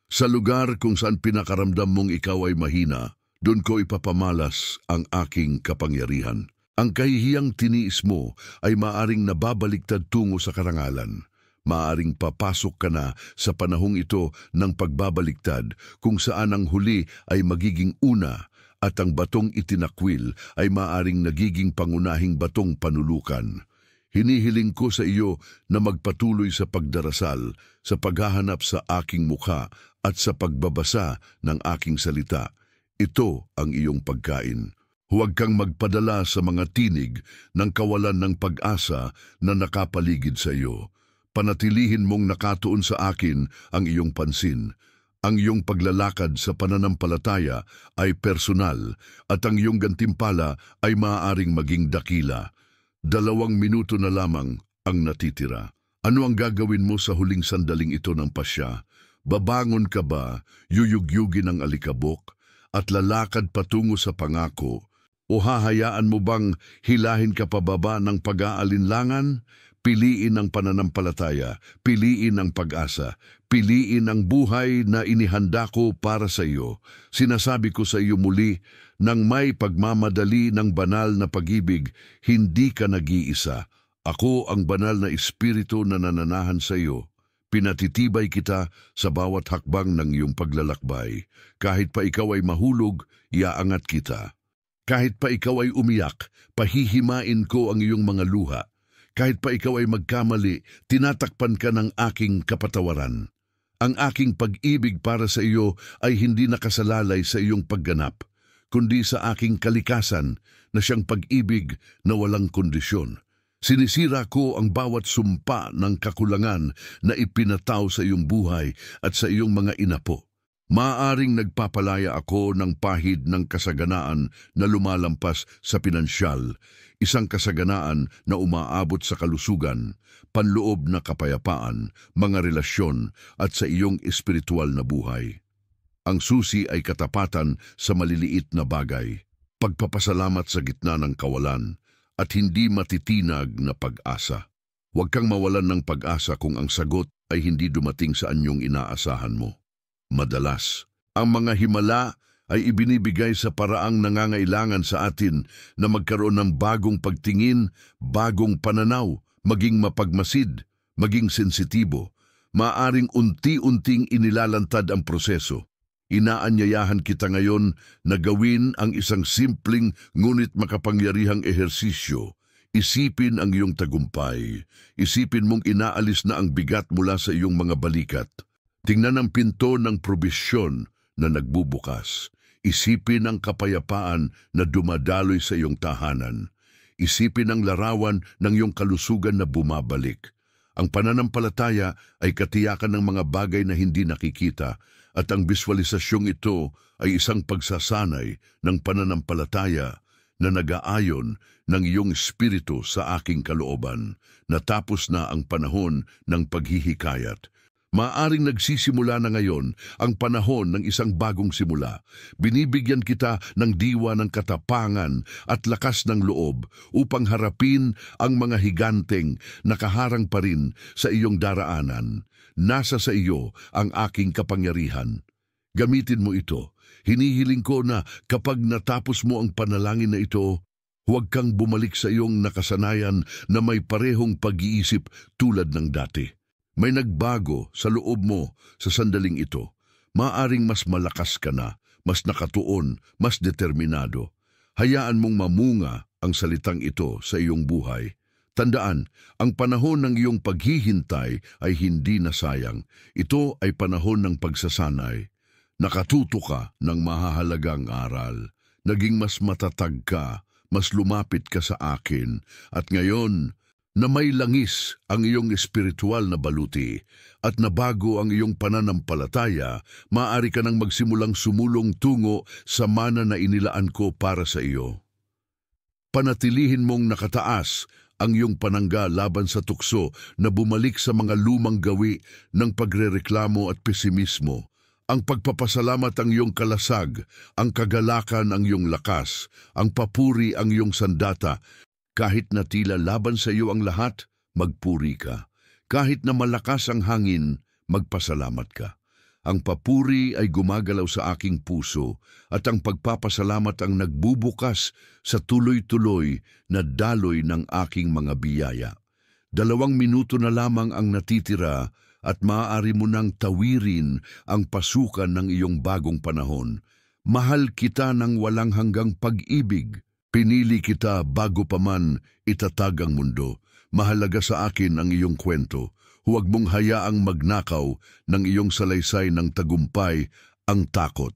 Sa lugar kung saan pinakaramdam mong ikaw ay mahina, doon ko ipapamalas ang aking kapangyarihan. Ang kahihiyang tiniis mo ay maaring nababaliktad tungo sa karangalan. Maaring papasok ka na sa panahong ito ng pagbabaliktad kung saan ang huli ay magiging una at ang batong itinakwil ay maaring nagiging pangunahing batong panulukan. Hinihiling ko sa iyo na magpatuloy sa pagdarasal, sa paghahanap sa aking mukha at sa pagbabasa ng aking salita. Ito ang iyong pagkain. Huwag kang magpadala sa mga tinig ng kawalan ng pag-asa na nakapaligid sa iyo. Panatilihin mong nakatuon sa akin ang iyong pansin. Ang iyong paglalakad sa pananampalataya ay personal at ang iyong gantimpala ay maaaring maging dakila. 2 minuto na lamang ang natitira. Ano ang gagawin mo sa huling sandaling ito ng pasya? Babangon ka ba, yuyugyugin ang alikabok, at lalakad patungo sa pangako? O hahayaan mo bang hilahin ka pababa ng pag-aalinlangan? Piliin ang pananampalataya, piliin ang pag-asa, piliin ang buhay na inihanda ko para sa iyo. Sinasabi ko sa iyo muli, nang may pagmamadali ng banal na pag-ibig, hindi ka nag-iisa. Ako ang banal na espiritu na nananahan sa iyo. Pinatitibay kita sa bawat hakbang ng iyong paglalakbay. Kahit pa ikaw ay mahulog, iaangat kita. Kahit pa ikaw ay umiyak, pahihimain ko ang iyong mga luha. Kahit pa ikaw ay magkamali, tinatakpan ka ng aking kapatawaran. Ang aking pag-ibig para sa iyo ay hindi nakasalalay sa iyong pagganap, kundi sa aking kalikasan na siyang pag-ibig na walang kondisyon. Sinisira ko ang bawat sumpa ng kakulangan na ipinataw sa iyong buhay at sa iyong mga inapo. Maaaring nagpapalaya ako ng pahid ng kasaganaan na lumalampas sa pinansyal, isang kasaganaan na umaabot sa kalusugan, panloob na kapayapaan, mga relasyon at sa iyong espiritual na buhay. Ang susi ay katapatan sa maliliit na bagay, pagpapasalamat sa gitna ng kawalan, at hindi matitinag na pag-asa. Huwag kang mawalan ng pag-asa kung ang sagot ay hindi dumating sa anyong inaasahan mo. Madalas, ang mga himala ay ibinibigay sa paraang nangangailangan sa atin na magkaroon ng bagong pagtingin, bagong pananaw, maging mapagmasid, maging sensitibo. Maaring unti-unting inilalantad ang proseso. Inaanyayahan kita ngayon na gawin ang isang simpleng ngunit makapangyarihang ehersisyo. Isipin ang iyong tagumpay. Isipin mong inaalis na ang bigat mula sa iyong mga balikat. Tingnan ang pinto ng probisyon na nagbubukas. Isipin ang kapayapaan na dumadaloy sa iyong tahanan. Isipin ang larawan ng iyong kalusugan na bumabalik. Ang pananampalataya ay katiyakan ng mga bagay na hindi nakikita at ang biswalisasyong ito ay isang pagsasanay ng pananampalataya na nag-aayon ng iyong espiritu sa aking kalooban. Natapos na ang panahon ng paghihikayat. Maaring nagsisimula na ngayon ang panahon ng isang bagong simula. Binibigyan kita ng diwa ng katapangan at lakas ng loob upang harapin ang mga higanteng nakaharang pa rin sa iyong daraanan. Nasa sa iyo ang aking kapangyarihan. Gamitin mo ito. Hinihiling ko na kapag natapos mo ang panalangin na ito, huwag kang bumalik sa iyong nakasanayan na may parehong pag-iisip tulad ng dati. May nagbago sa loob mo sa sandaling ito. Maaring mas malakas ka na, mas nakatuon, mas determinado. Hayaan mong mamunga ang salitang ito sa iyong buhay. Tandaan, ang panahon ng iyong paghihintay ay hindi nasayang. Ito ay panahon ng pagsasanay. Nakatuto ka ng mahahalagang aral. Naging mas matatag ka, mas lumapit ka sa akin. At ngayon, na may langis ang iyong espiritual na baluti at nabago ang iyong pananampalataya, maaari ka nang magsimulang sumulong tungo sa mana na inilaan ko para sa iyo. Panatilihin mong nakataas ang iyong panangga laban sa tukso na bumalik sa mga lumang gawi ng pagrereklamo at pesimismo. Ang pagpapasalamat ang iyong kalasag, ang kagalakan ang iyong lakas, ang papuri ang iyong sandata. Kahit na tila laban sa iyo ang lahat, magpuri ka. Kahit na malakas ang hangin, magpasalamat ka. Ang papuri ay gumagalaw sa aking puso at ang pagpapasalamat ang nagbubukas sa tuloy-tuloy na daloy ng aking mga biyaya. 2 minuto na lamang ang natitira at maaari mo nang tawirin ang pasukan ng iyong bagong panahon. Mahal kita ng walang hanggang pag-ibig. Pinili kita bago pa man itatag ang mundo. Mahalaga sa akin ang iyong kwento. Huwag mong hayaang magnakaw ng iyong salaysay ng tagumpay ang takot.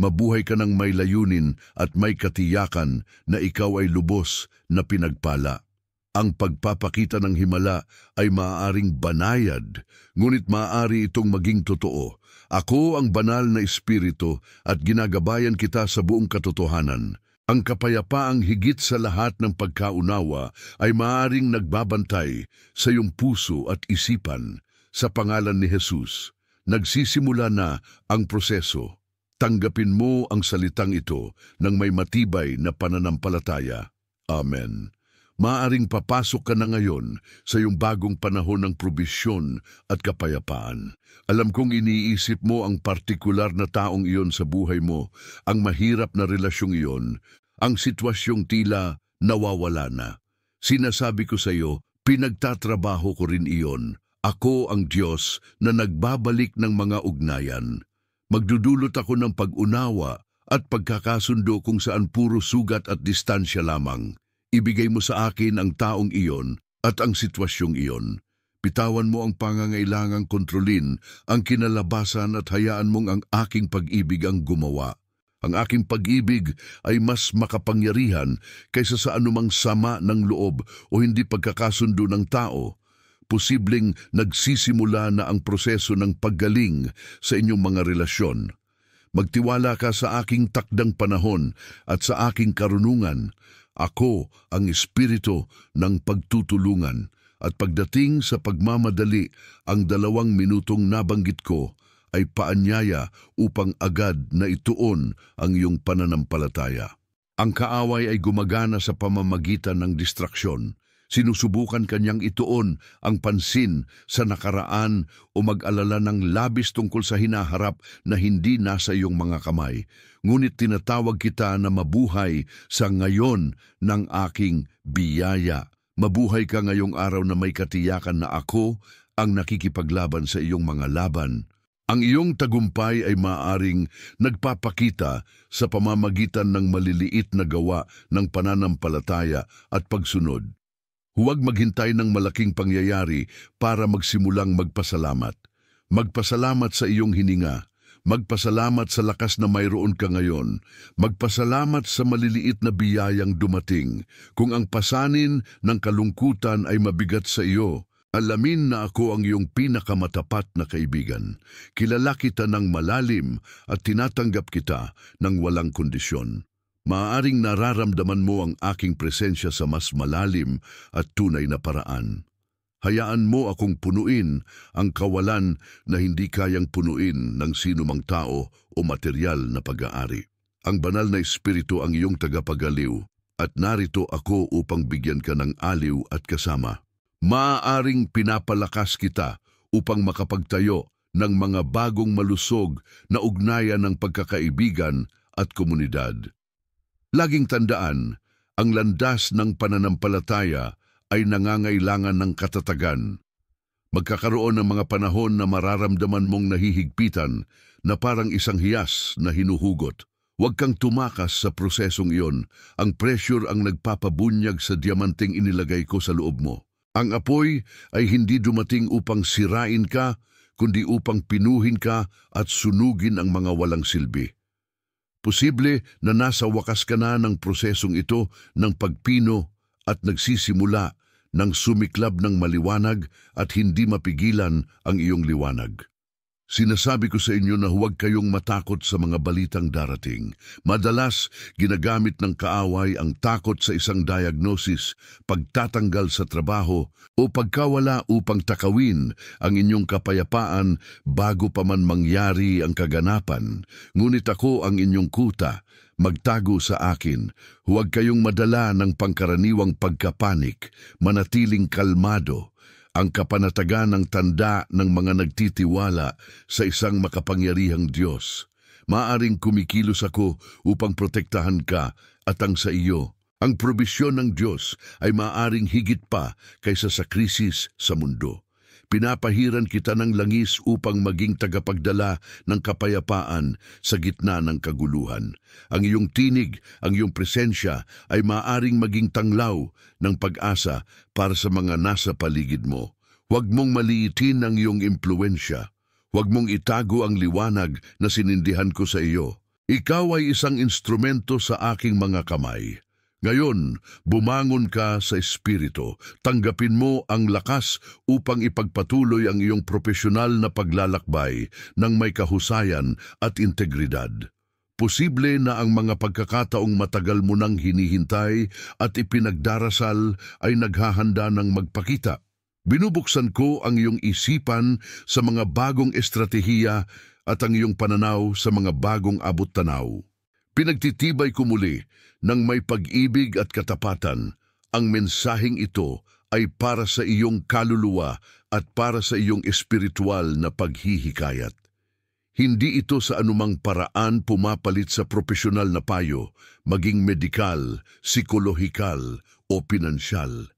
Mabuhay ka ng may layunin at may katiyakan na ikaw ay lubos na pinagpala. Ang pagpapakita ng himala ay maaaring banayad, ngunit maaari itong maging totoo. Ako ang banal na espiritu at ginagabayan kita sa buong katotohanan. Ang kapayapaang higit sa lahat ng pagkaunawa ay maaaring nagbabantay sa iyong puso at isipan. Sa pangalan ni Jesus, nagsisimula na ang proseso. Tanggapin mo ang salitang ito ng may matibay na pananampalataya. Amen. Maaaring papasok ka na ngayon sa iyong bagong panahon ng probisyon at kapayapaan. Alam kong iniisip mo ang partikular na taong iyon sa buhay mo, ang mahirap na relasyong iyon, ang sitwasyong tila nawawala na. Sinasabi ko sa iyo, pinagtatrabaho ko rin iyon. Ako ang Diyos na nagbabalik ng mga ugnayan. Magdudulot ako ng pag-unawa at pagkakasundo kung saan puro sugat at distansya lamang. Ibigay mo sa akin ang taong iyon at ang sitwasyong iyon. Bitawan mo ang pangangailangang kontrolin ang kinalabasan at hayaan mong ang aking pag-ibig ang gumawa. Ang aking pag-ibig ay mas makapangyarihan kaysa sa anumang sama ng loob o hindi pagkakasundo ng tao. Posibleng nagsisimula na ang proseso ng paggaling sa inyong mga relasyon. Magtiwala ka sa aking takdang panahon at sa aking karunungan. Ako ang espiritu ng pagtutulungan. At pagdating sa pagmamadali, ang 2 minutong nabanggit ko ay paanyaya upang agad na ituon ang iyong pananampalataya. Ang kaaway ay gumagana sa pamamagitan ng distraksyon. Sinusubukan kanyang ituon ang pansin sa nakaraan o mag-alala ng labis tungkol sa hinaharap na hindi nasa iyong mga kamay. Ngunit tinatawag kita na mabuhay sa ngayon ng aking biyaya. Mabuhay ka ngayong araw na may katiyakan na ako ang nakikipaglaban sa iyong mga laban. Ang iyong tagumpay ay maaaring nagpapakita sa pamamagitan ng maliliit na gawa ng pananampalataya at pagsunod. Huwag maghintay ng malaking pangyayari para magsimulang magpasalamat. Magpasalamat sa iyong hininga. Magpasalamat sa lakas na mayroon ka ngayon. Magpasalamat sa maliliit na biyayang dumating. Kung ang pasanin ng kalungkutan ay mabigat sa iyo, alamin na ako ang iyong pinakamatapat na kaibigan. Kilala kita ng malalim at tinatanggap kita ng walang kondisyon. Maaaring nararamdaman mo ang aking presensya sa mas malalim at tunay na paraan. Hayaan mo akong punuin ang kawalan na hindi kayang punuin ng sinumang tao o material na pag-aari. Ang banal na espiritu ang iyong tagapagaliw at narito ako upang bigyan ka ng aliw at kasama. Maaaring pinapalakas kita upang makapagtayo ng mga bagong malusog na ugnayan ng pagkakaibigan at komunidad. Laging tandaan, ang landas ng pananampalataya ay nangangailangan ng katatagan. Magkakaroon ng mga panahon na mararamdaman mong nahihigpitan na parang isang hiyas na hinuhugot. Huwag kang tumakas sa prosesong iyon. Ang pressure ang nagpapabunyag sa diamanteng inilagay ko sa loob mo. Ang apoy ay hindi dumating upang sirain ka, kundi upang pinuhin ka at sunugin ang mga walang silbi. Posible na nasa wakas ka na ng prosesong ito ng pagpino at nagsisimula ng sumiklab ng maliwanag at hindi mapigilan ang iyong liwanag. Sinasabi ko sa inyo na huwag kayong matakot sa mga balitang darating. Madalas, ginagamit ng kaaway ang takot sa isang diagnosis, pagtatanggal sa trabaho o pagkawala upang takawin ang inyong kapayapaan bago pa man mangyari ang kaganapan. Ngunit ako ang inyong kuta, magtago sa akin. Huwag kayong madala ng pangkaraniwang pagkapanik, manatiling kalmado. Ang kapanatagan ng tanda ng mga nagtitiwala sa isang makapangyarihang Diyos. Maaring kumikilos ako upang protektahan ka at ang sa iyo. Ang probisyon ng Diyos ay maaring higit pa kaysa sa krisis sa mundo. Pinapahiran kita ng langis upang maging tagapagdala ng kapayapaan sa gitna ng kaguluhan. Ang iyong tinig, ang iyong presensya ay maaaring maging tanglaw ng pag-asa para sa mga nasa paligid mo. Huwag mong maliitin ang iyong impluensya. Huwag mong itago ang liwanag na sinindihan ko sa iyo. Ikaw ay isang instrumento sa aking mga kamay. Ngayon, bumangon ka sa espiritu. Tanggapin mo ang lakas upang ipagpatuloy ang iyong profesional na paglalakbay ng may kahusayan at integridad. Posible na ang mga pagkakataong matagal mo nang hinihintay at ipinagdarasal ay naghahanda ng magpakita. Binubuksan ko ang iyong isipan sa mga bagong estratehiya at ang iyong pananaw sa mga bagong abot-tanaw. Pinagtitibay ko muli ng may pag-ibig at katapatan. Ang mensaheng ito ay para sa iyong kaluluwa at para sa iyong espiritual na paghihikayat. Hindi ito sa anumang paraan pumapalit sa profesional na payo, maging medikal, psikolohikal o pinansyal.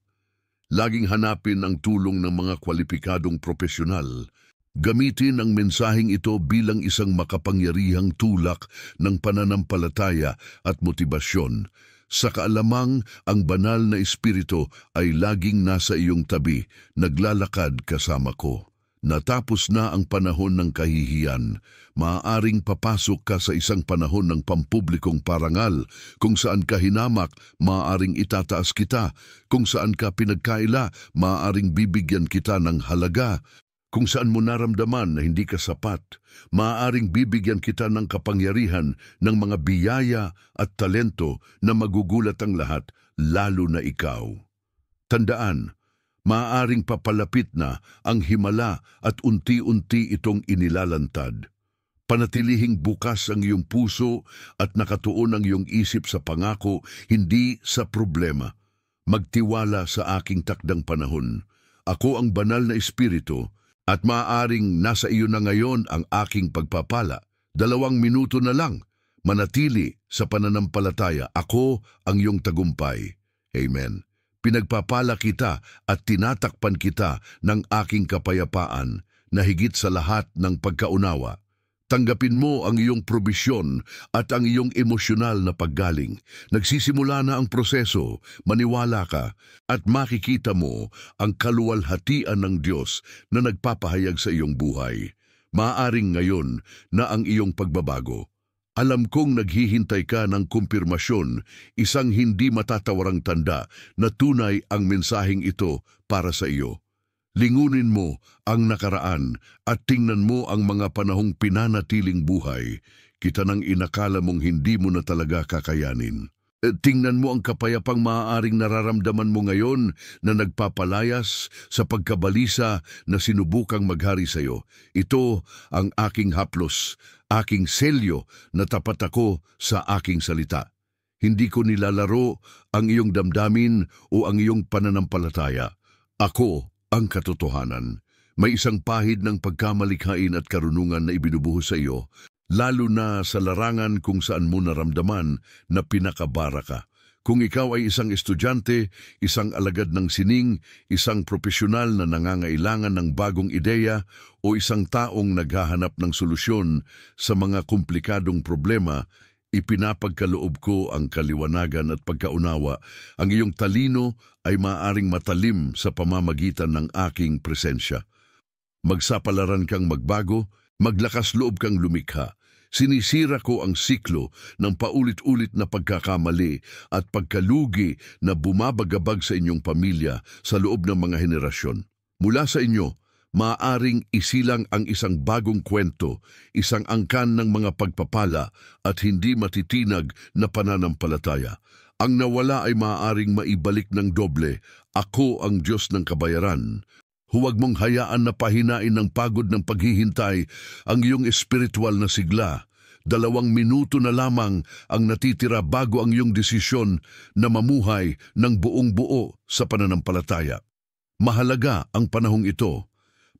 Laging hanapin ang tulong ng mga kwalipikadong profesional. Gamitin ang mensaheng ito bilang isang makapangyarihang tulak ng pananampalataya at motibasyon. Sa kaalamang ang banal na espiritu ay laging nasa iyong tabi, naglalakad kasama ko. Natapos na ang panahon ng kahihiyan. Maaaring papasok ka sa isang panahon ng pampublikong parangal. Kung saan ka hinamak, maaaring itataas kita. Kung saan ka pinagkaila, maaaring bibigyan kita ng halaga. Kung saan mo naramdaman na hindi ka sapat, maaaring bibigyan kita ng kapangyarihan ng mga biyaya at talento na magugulat ang lahat, lalo na ikaw. Tandaan, maaaring papalapit na ang himala at unti-unti itong inilalantad. Panatilihing bukas ang iyong puso at nakatuon ang iyong isip sa pangako, hindi sa problema. Magtiwala sa aking takdang panahon. Ako ang banal na espiritu at maaaring nasa iyo na ngayon ang aking pagpapala. 2 minuto na lang, manatili sa pananampalataya. Ako ang iyong tagumpay. Amen. Pinagpapala kita at tinatakpan kita ng aking kapayapaan na higit sa lahat ng pagkaunawa. Tanggapin mo ang iyong probisyon at ang iyong emosyonal na paggaling. Nagsisimula na ang proseso, maniwala ka at makikita mo ang kaluwalhatian ng Diyos na nagpapahayag sa iyong buhay. Maaaring ngayon na ang iyong pagbabago. Alam kong naghihintay ka ng kumpirmasyon, isang hindi matatawarang tanda na tunay ang mensaheng ito para sa iyo. Lingunin mo ang nakaraan at tingnan mo ang mga panahong pinanatiling buhay. Kita nang inakala mong hindi mo na talaga kakayanin. Tingnan mo ang kapayapang maaaring nararamdaman mo ngayon na nagpapalayas sa pagkabalisa na sinubukang maghari sa iyo. Ito ang aking haplos, aking selyo na tapat ako sa aking salita. Hindi ko nilalaro ang iyong damdamin o ang iyong pananampalataya. Ako ang katotohanan. May isang pahid ng pagkamalikhain at karunungan na ibinubuhos sa iyo, lalo na sa larangan kung saan mo naramdaman na pinakabara ka. Kung ikaw ay isang estudyante, isang alagad ng sining, isang profesional na nangangailangan ng bagong ideya, o isang taong naghahanap ng solusyon sa mga komplikadong problema, ipinapagkaloob ko ang kaliwanagan at pagkaunawa. Ang iyong talino ay maaaring matalim sa pamamagitan ng aking presensya. Magsapalaran kang magbago, maglakas loob kang lumikha. Sinisira ko ang siklo ng paulit-ulit na pagkakamali at pagkalugi na bumabagabag sa inyong pamilya sa loob ng mga henerasyon. Mula sa inyo, maaaring isilang ang isang bagong kwento, isang angkan ng mga pagpapala at hindi matitinag na pananampalataya. Ang nawala ay maaaring maibalik ng doble. Ako ang Diyos ng kabayaran. Huwag mong hayaan na pahinain ng pagod ng paghihintay ang iyong espiritual na sigla. 2 minuto na lamang ang natitira bago ang iyong desisyon na mamuhay ng buong buo sa pananampalataya. Mahalaga ang panahong ito.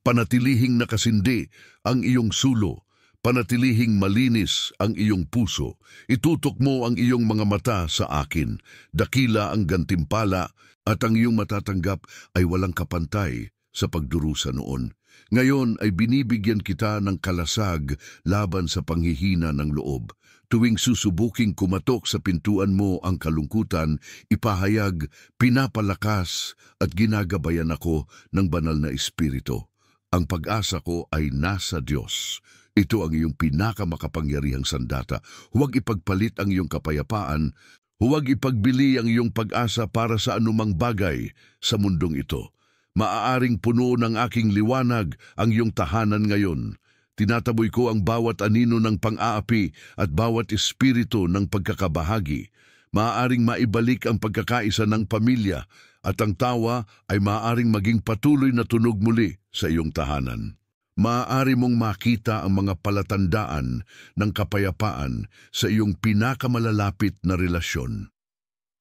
Panatilihing nakasindi ang iyong sulo. Panatilihing malinis ang iyong puso. Itutok mo ang iyong mga mata sa akin. Dakila ang gantimpala at ang iyong matatanggap ay walang kapantay sa pagdurusa noon. Ngayon ay binibigyan kita ng kalasag laban sa panghihina ng loob. Tuwing susubuking kumatok sa pintuan mo ang kalungkutan, ipahayag, pinapalakas at ginagabayan ako ng banal na espiritu. Ang pag-asa ko ay nasa Diyos. Ito ang iyong pinakamakapangyarihang sandata. Huwag ipagpalit ang iyong kapayapaan. Huwag ipagbili ang iyong pag-asa para sa anumang bagay sa mundong ito. Maaaring puno ng aking liwanag ang iyong tahanan ngayon. Tinataboy ko ang bawat anino ng pang-aapi at bawat espiritu ng pagkakabahagi. Maaaring maibalik ang pagkakaisa ng pamilya at ang tawa ay maaaring maging patuloy na tunog muli sa iyong tahanan. Maaari mong makita ang mga palatandaan ng kapayapaan sa iyong pinakamalalapit na relasyon.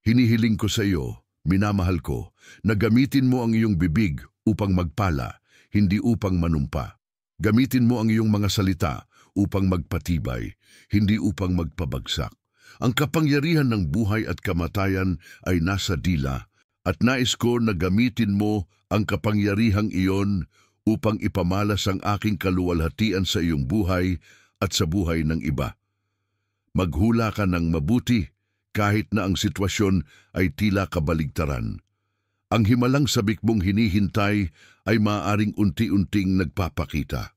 Hinihiling ko sa iyo, minamahal ko, na gamitin mo ang iyong bibig upang magpala, hindi upang manumpa. Gamitin mo ang iyong mga salita upang magpatibay, hindi upang magpabagsak. Ang kapangyarihan ng buhay at kamatayan ay nasa dila, at nais ko na gamitin mo ang kapangyarihang iyon upang ipamalas ang aking kaluwalhatian sa iyong buhay at sa buhay ng iba. Maghula ka ng mabuti kahit na ang sitwasyon ay tila kabaligtaran. Ang himalang sabik mong hinihintay ay maaaring unti-unting nagpapakita.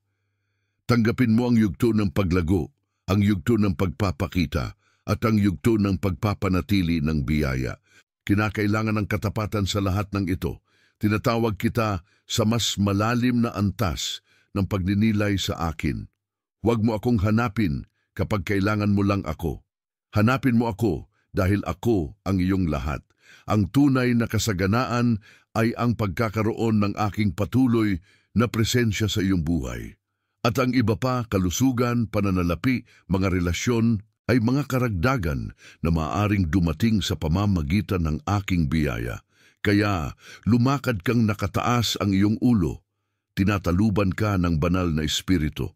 Tanggapin mo ang yugto ng paglago, ang yugto ng pagpapakita, at ang yugto ng pagpapanatili ng biyaya. Kinakailangan ng katapatan sa lahat ng ito. Tinatawag kita sa mas malalim na antas ng pagninilay sa akin. Huwag mo akong hanapin kapag kailangan mo lang ako. Hanapin mo ako dahil ako ang iyong lahat. Ang tunay na kasaganaan ay ang pagkakaroon ng aking patuloy na presensya sa iyong buhay. At ang iba pa, kalusugan, pananalapi, mga relasyon, ay mga karagdagan na maaaring dumating sa pamamagitan ng aking biyaya. Kaya lumakad kang nakataas ang iyong ulo, tinataluban ka ng banal na espiritu.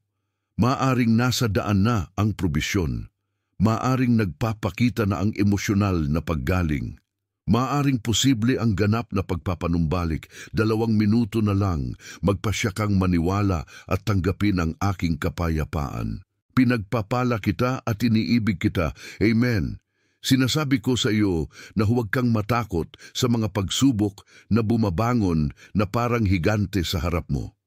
Maaaring nasa daan na ang probisyon. Maaaring nagpapakita na ang emosyonal na paggaling. Maaaring posible ang ganap na pagpapanumbalik. 2 minuto na lang, magpasya kang maniwala at tanggapin ang aking kapayapaan. Pinagpapala kita at iniibig kita. Amen. Sinasabi ko sa iyo na huwag kang matakot sa mga pagsubok na bumabangon na parang higante sa harap mo.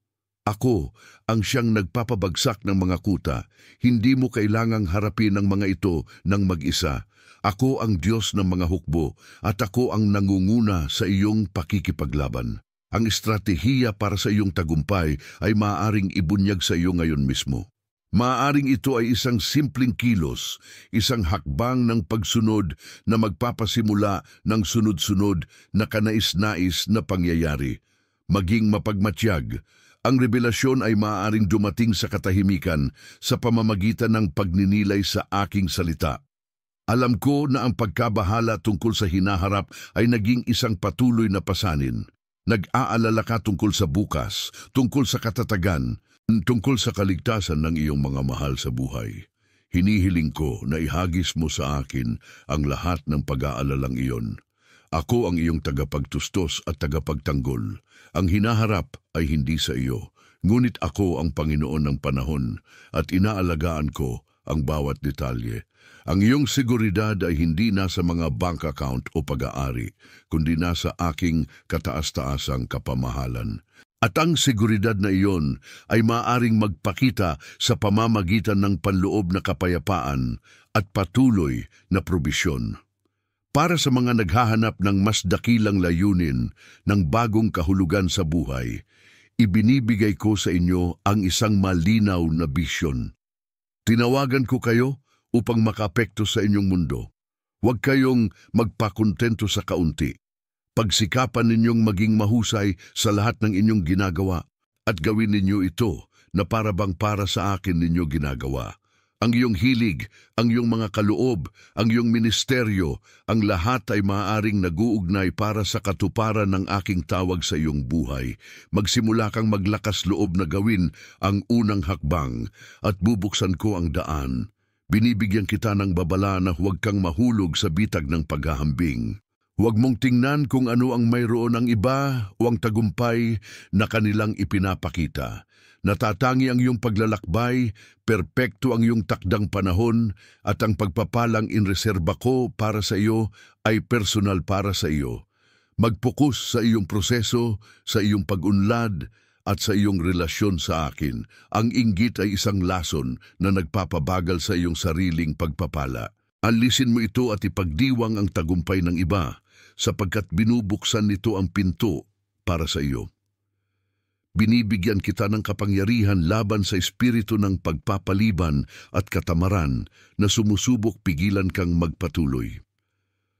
Ako ang siyang nagpapabagsak ng mga kuta. Hindi mo kailangang harapin ang mga ito ng mag-isa. Ako ang Diyos ng mga hukbo at ako ang nangunguna sa iyong pakikipaglaban. Ang estratehiya para sa iyong tagumpay ay maaaring ibunyag sa iyo ngayon mismo. Maaaring ito ay isang simpleng kilos, isang hakbang ng pagsunod na magpapasimula ng sunod-sunod na kanais-nais na pangyayari. Maging mapagmatyag, ang revelasyon ay maaaring dumating sa katahimikan sa pamamagitan ng pagninilay sa aking salita. Alam ko na ang pagkabahala tungkol sa hinaharap ay naging isang patuloy na pasanin. Nag-aalala ka tungkol sa bukas, tungkol sa katatagan, tungkol sa kaligtasan ng iyong mga mahal sa buhay. Hinihiling ko na ihagis mo sa akin ang lahat ng pag-aalalang iyon. Ako ang iyong tagapagtustos at tagapagtanggol. Ang hinaharap ay hindi sa iyo, ngunit ako ang Panginoon ng panahon at inaalagaan ko ang bawat detalye. Ang iyong seguridad ay hindi nasa mga bank account o pag-aari, kundi nasa aking kataas-taasang kapamahalan. At ang seguridad na iyon ay maaaring magpakita sa pamamagitan ng panloob na kapayapaan at patuloy na probisyon. Para sa mga naghahanap ng mas dakilang layunin ng bagong kahulugan sa buhay, ibinibigay ko sa inyo ang isang malinaw na bisyon. Tinawagan ko kayo upang makaapekto sa inyong mundo. Huwag kayong magpakontento sa kaunti. Pagsikapan ninyong maging mahusay sa lahat ng inyong ginagawa at gawin ninyo ito na para sa akin ninyo ginagawa. Ang iyong hilig, ang iyong mga kaloob, ang iyong ministeryo, ang lahat ay maaaring nag-uugnay para sa katuparan ng aking tawag sa iyong buhay. Magsimula kang maglakas loob na gawin ang unang hakbang at bubuksan ko ang daan. Binibigyan kita ng babala na huwag kang mahulog sa bitag ng paghahambing. Huwag mong tingnan kung ano ang mayroon ng iba o ang tagumpay na kanilang ipinapakita. Natatangi ang iyong paglalakbay, perpekto ang iyong takdang panahon, at ang pagpapalang inreserba ko para sa iyo ay personal para sa iyo. Magpokus sa iyong proseso, sa iyong pag-unlad, at sa iyong relasyon sa akin. Ang inggit ay isang lason na nagpapabagal sa iyong sariling pagpapala. Alisin mo ito at ipagdiwang ang tagumpay ng iba, sapagkat binubuksan nito ang pinto para sa iyo. Binibigyan kita ng kapangyarihan laban sa espiritu ng pagpapaliban at katamaran na sumusubok pigilan kang magpatuloy.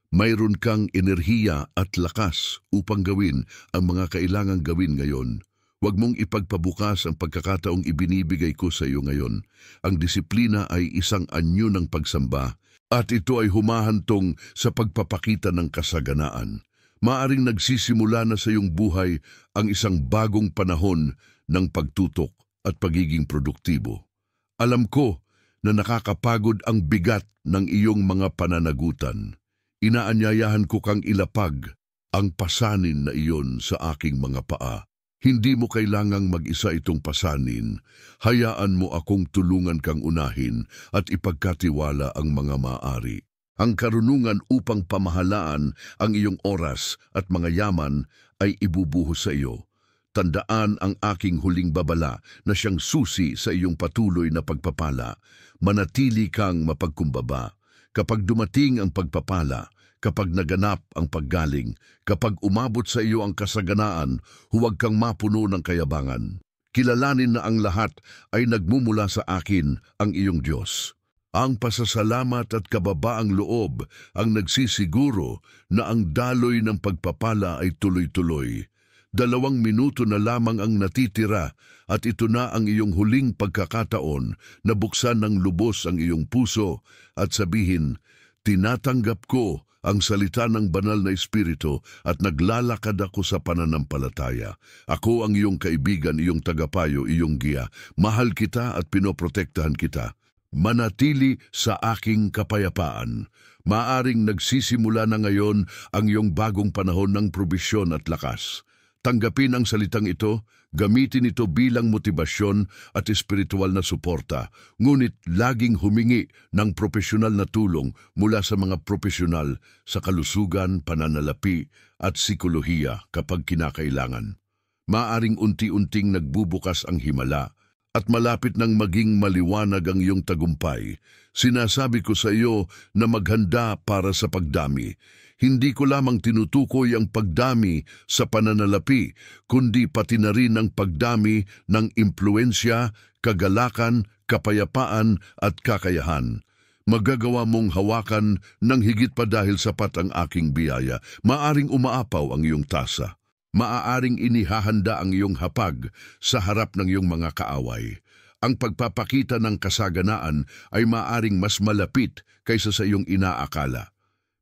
Mayroon kang enerhiya at lakas upang gawin ang mga kailangang gawin ngayon. Huwag mong ipagpabukas ang pagkakataong ibinibigay ko sa iyo ngayon. Ang disiplina ay isang anyo ng pagsamba, at ito ay humahantong sa pagpapakita ng kasaganaan. Maaring nagsisimula na sa iyong buhay ang isang bagong panahon ng pagtutok at pagiging produktibo. Alam ko na nakakapagod ang bigat ng iyong mga pananagutan. Inaanyayahan ko kang ilapag ang pasanin na iyon sa aking mga paa. Hindi mo kailangang mag-isa itong pasanin. Hayaan mo akong tulungan kang unahin at ipagkatiwala ang mga maaari. Ang karunungan upang pamahalaan ang iyong oras at mga yaman ay ibubuhos sa iyo. Tandaan ang aking huling babala na siyang susi sa iyong patuloy na pagpapala. Manatili kang mapagkumbaba. Kapag dumating ang pagpapala, kapag naganap ang paggaling, kapag umabot sa iyo ang kasaganaan, huwag kang mapuno ng kayabangan. Kilalanin na ang lahat ay nagmumula sa akin, ang iyong Diyos. Ang pasasalamat at kababaang loob ang nagsisiguro na ang daloy ng pagpapala ay tuloy-tuloy. 2 minuto na lamang ang natitira at ito na ang iyong huling pagkakataon na buksan ng lubos ang iyong puso at sabihin, tinatanggap ko ang salita ng banal na Espiritu at naglalakad ako sa pananampalataya. Ako ang iyong kaibigan, iyong tagapayo, iyong giya. Mahal kita at pinoprotektahan kita. Manatili sa aking kapayapaan. Maaring nagsisimula na ngayon ang iyong bagong panahon ng probisyon at lakas. Tanggapin ang salitang ito, gamitin ito bilang motibasyon at espiritual na suporta, ngunit laging humingi ng profesional na tulong mula sa mga profesional sa kalusugan, pananalapi at psikolohiya kapag kinakailangan. Maaring unti-unting nagbubukas ang himala at malapit nang maging maliwanag ang iyong tagumpay. Sinasabi ko sa iyo na maghanda para sa pagdami. Hindi ko lamang tinutukoy ang pagdami sa pananalapi, kundi pati na rin ang pagdami ng impluensya, kagalakan, kapayapaan at kakayahan. Magagawa mong hawakan ng higit pa dahil sapat ang aking biyaya. Maaring umaapaw ang iyong tasa. Maaaring inihahanda ang iyong hapag sa harap ng iyong mga kaaway. Ang pagpapakita ng kasaganaan ay maaaring mas malapit kaysa sa iyong inaakala.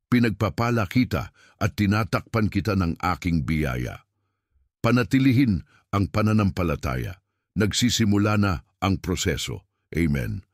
Pinagpapala kita at tinatakpan kita ng aking biyaya. Panatilihin ang pananampalataya. Nagsisimula na ang proseso. Amen.